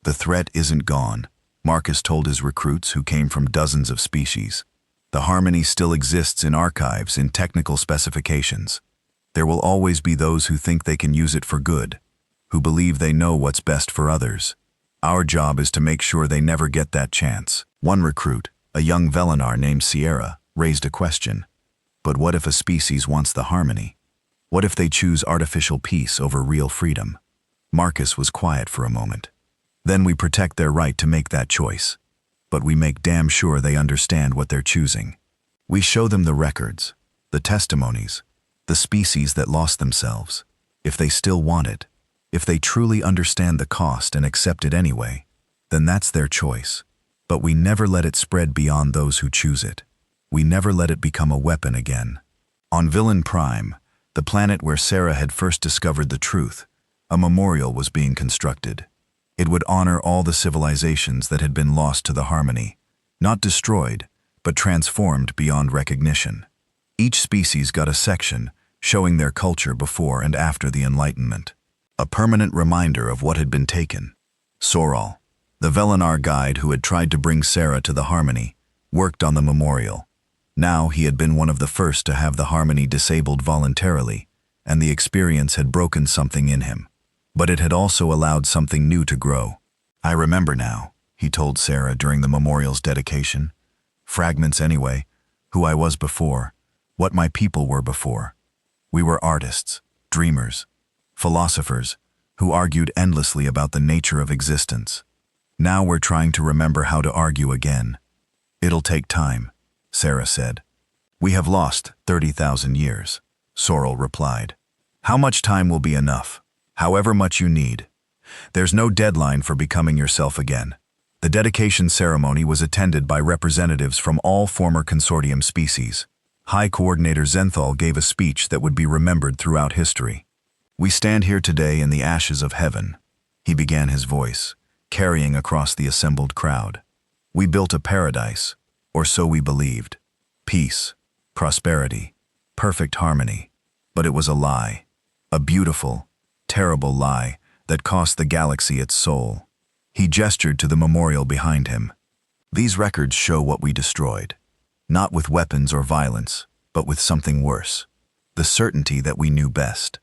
The threat isn't gone, Marcus told his recruits who came from dozens of species. The Harmony still exists in archives, in technical specifications. There will always be those who think they can use it for good, who believe they know what's best for others. Our job is to make sure they never get that chance. One recruit, a young Velinar named Sierra, raised a question. But what if a species wants the Harmony? What if they choose artificial peace over real freedom? Marcus was quiet for a moment. Then we protect their right to make that choice. But we make damn sure they understand what they're choosing. We show them the records, the testimonies, the species that lost themselves. If they still want it, if they truly understand the cost and accept it anyway, then that's their choice. But we never let it spread beyond those who choose it. We never let it become a weapon again. On Villain Prime, the planet where Sarah had first discovered the truth, a memorial was being constructed. It would honor all the civilizations that had been lost to the Harmony, not destroyed, but transformed beyond recognition. Each species got a section showing their culture before and after the Enlightenment, a permanent reminder of what had been taken. Soral, the Velinar guide who had tried to bring Sarah to the Harmony, worked on the memorial. Now he had been one of the first to have the Harmony disabled voluntarily, and the experience had broken something in him. But it had also allowed something new to grow. I remember now, he told Sarah during the memorial's dedication. Fragments anyway, who I was before, what my people were before. We were artists, dreamers, philosophers, who argued endlessly about the nature of existence. Now we're trying to remember how to argue again. It'll take time, Sarah said. We have lost 30,000 years, Soral replied. How much time will be enough? However much you need. There's no deadline for becoming yourself again. The dedication ceremony was attended by representatives from all former consortium species. High Coordinator Zenthal gave a speech that would be remembered throughout history. We stand here today in the ashes of heaven, he began his voice, carrying across the assembled crowd. We built a paradise, or so we believed. Peace, prosperity, perfect harmony. But it was a lie. A beautiful, terrible lie that cost the galaxy its soul. He gestured to the memorial behind him. These records show what we destroyed. Not with weapons or violence, but with something worse. The certainty that we knew best.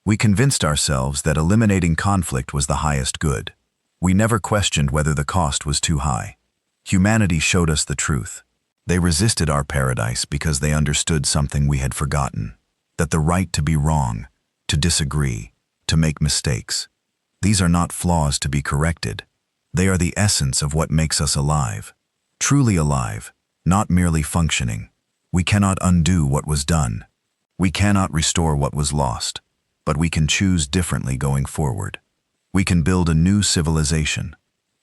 We convinced ourselves that eliminating conflict was the highest good. We never questioned whether the cost was too high. Humanity showed us the truth. They resisted our paradise because they understood something we had forgotten. That the right to be wrong, to disagree, to make mistakes. These are not flaws to be corrected. They are the essence of what makes us alive. Truly alive, not merely functioning. We cannot undo what was done. We cannot restore what was lost. But we can choose differently going forward. We can build a new civilization.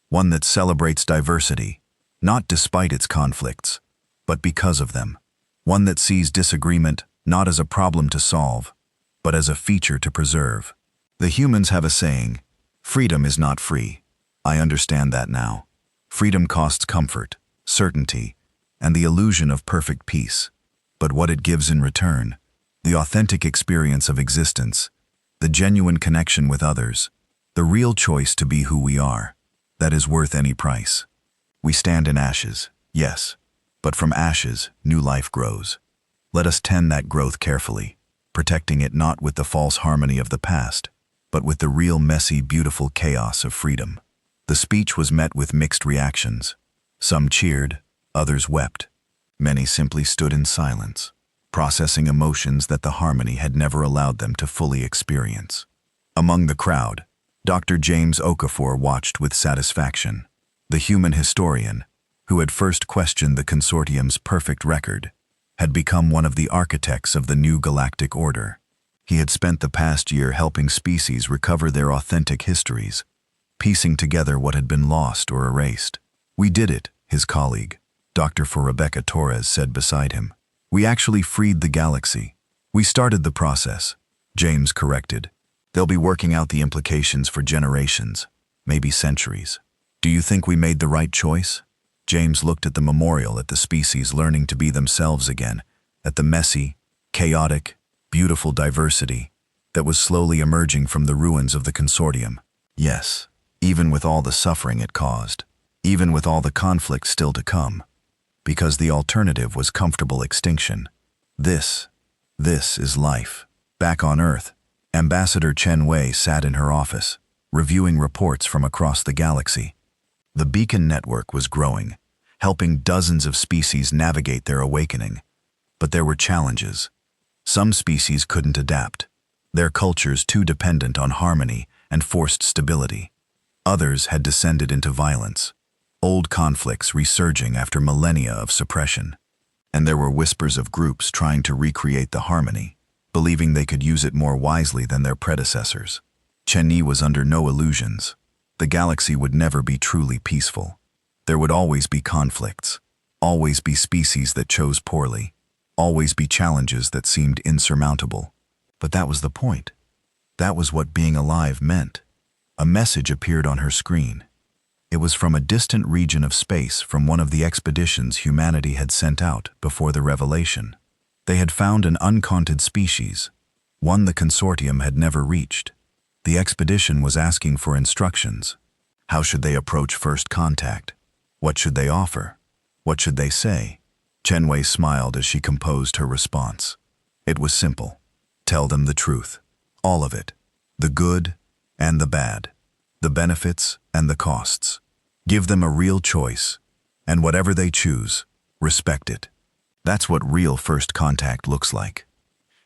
One that celebrates diversity, not despite its conflicts, but because of them. One that sees disagreement not as a problem to solve, but as a feature to preserve. The humans have a saying, freedom is not free. I understand that now. Freedom costs comfort, certainty, and the illusion of perfect peace. But what it gives in return, the authentic experience of existence, the genuine connection with others, the real choice to be who we are, that is worth any price. We stand in ashes, yes, but from ashes, new life grows. Let us tend that growth carefully, protecting it not with the false harmony of the past, but with the real messy, beautiful chaos of freedom. The speech was met with mixed reactions. Some cheered, others wept. Many simply stood in silence, processing emotions that the harmony had never allowed them to fully experience. Among the crowd, Dr. James Okafor watched with satisfaction. The human historian, who had first questioned the consortium's perfect record, had become one of the architects of the new galactic order. He had spent the past year helping species recover their authentic histories, piecing together what had been lost or erased. "We did it," his colleague, Dr. Rebecca Torres, said beside him. "We actually freed the galaxy. We started the process," James corrected. "They'll be working out the implications for generations, maybe centuries." "Do you think we made the right choice?" James looked at the memorial, at the species learning to be themselves again, at the messy, chaotic, beautiful diversity that was slowly emerging from the ruins of the consortium. "Yes, even with all the suffering it caused, even with all the conflict still to come, because the alternative was comfortable extinction. This is life." Back on Earth, Ambassador Chen Wei sat in her office, reviewing reports from across the galaxy. The beacon network was growing, helping dozens of species navigate their awakening. But there were challenges. Some species couldn't adapt, their cultures too dependent on harmony and forced stability. Others had descended into violence, old conflicts resurging after millennia of suppression. And there were whispers of groups trying to recreate the harmony, believing they could use it more wisely than their predecessors. Chen Yi was under no illusions. The galaxy would never be truly peaceful. There would always be conflicts, always be species that chose poorly, always be challenges that seemed insurmountable. But that was the point. That was what being alive meant. A message appeared on her screen. It was from a distant region of space, from one of the expeditions humanity had sent out before the revelation. They had found an uncounted species, one the consortium had never reached. The expedition was asking for instructions. How should they approach first contact? What should they offer? What should they say? Chen Wei smiled as she composed her response. It was simple. Tell them the truth. All of it. The good and the bad. The benefits and the costs. Give them a real choice, and whatever they choose, respect it. That's what real first contact looks like.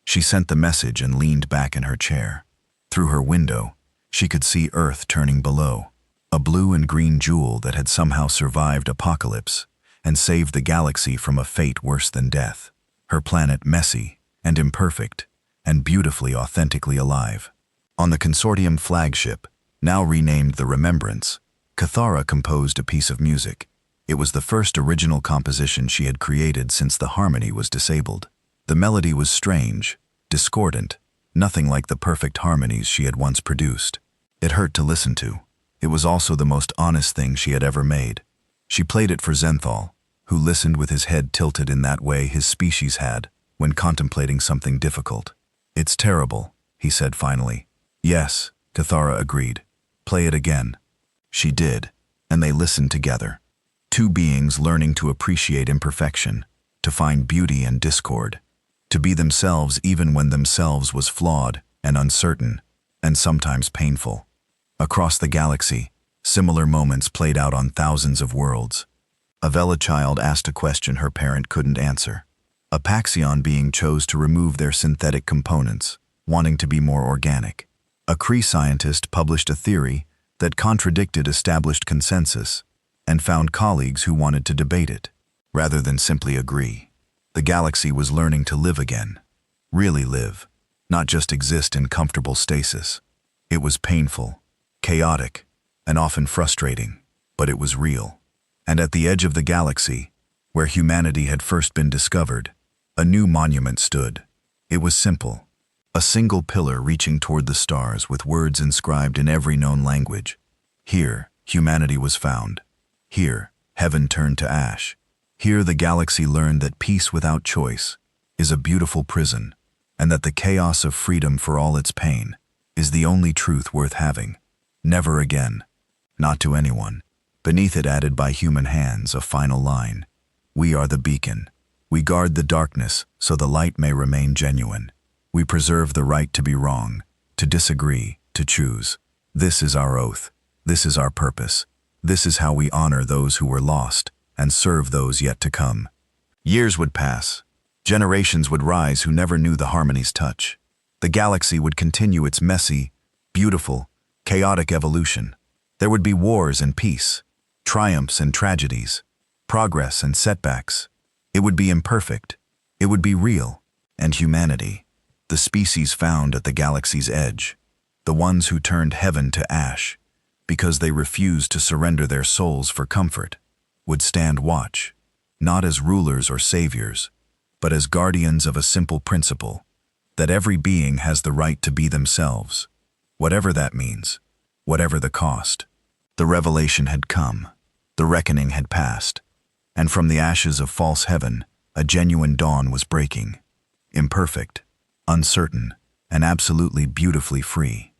She sent the message and leaned back in her chair. Through her window, she could see Earth turning below, a blue and green jewel that had somehow survived apocalypse and saved the galaxy from a fate worse than death. Her planet messy and imperfect and beautifully authentically alive. On the consortium flagship, now renamed the Remembrance, Cathara composed a piece of music. It was the first original composition she had created since the harmony was disabled. The melody was strange, discordant, nothing like the perfect harmonies she had once produced. It hurt to listen to. It was also the most honest thing she had ever made. She played it for Zenthal, who listened with his head tilted in that way his species had when contemplating something difficult. "It's terrible," he said finally. "Yes," Cathara agreed. "Play it again." She did, and they listened together. Two beings learning to appreciate imperfection, to find beauty in discord, to be themselves even when themselves was flawed and uncertain, and sometimes painful. Across the galaxy, similar moments played out on thousands of worlds. A Vela child asked a question her parent couldn't answer. A Paxion being chose to remove their synthetic components, wanting to be more organic. A Kree scientist published a theory that contradicted established consensus and found colleagues who wanted to debate it, rather than simply agree. The galaxy was learning to live again. Really live, not just exist in comfortable stasis. It was painful, chaotic, and often frustrating, but it was real. And at the edge of the galaxy, where humanity had first been discovered, a new monument stood. It was simple. A single pillar reaching toward the stars with words inscribed in every known language. Here, humanity was found. Here, heaven turned to ash. Here the galaxy learned that peace without choice is a beautiful prison, and that the chaos of freedom for all its pain is the only truth worth having. Never again. Not to anyone. Beneath it, added by human hands, a final line. We are the beacon. We guard the darkness so the light may remain genuine. We preserve the right to be wrong, to disagree, to choose. This is our oath. This is our purpose. This is how we honor those who were lost and serve those yet to come. Years would pass. Generations would rise who never knew the harmony's touch. The galaxy would continue its messy, beautiful, chaotic evolution. There would be wars and peace, triumphs and tragedies, progress and setbacks. It would be imperfect. It would be real. And humanity, the species found at the galaxy's edge, the ones who turned heaven to ash, because they refused to surrender their souls for comfort, would stand watch, not as rulers or saviors, but as guardians of a simple principle, that every being has the right to be themselves, whatever that means, whatever the cost. The revelation had come, the reckoning had passed, and from the ashes of false heaven, a genuine dawn was breaking, imperfect, uncertain, and absolutely beautifully free.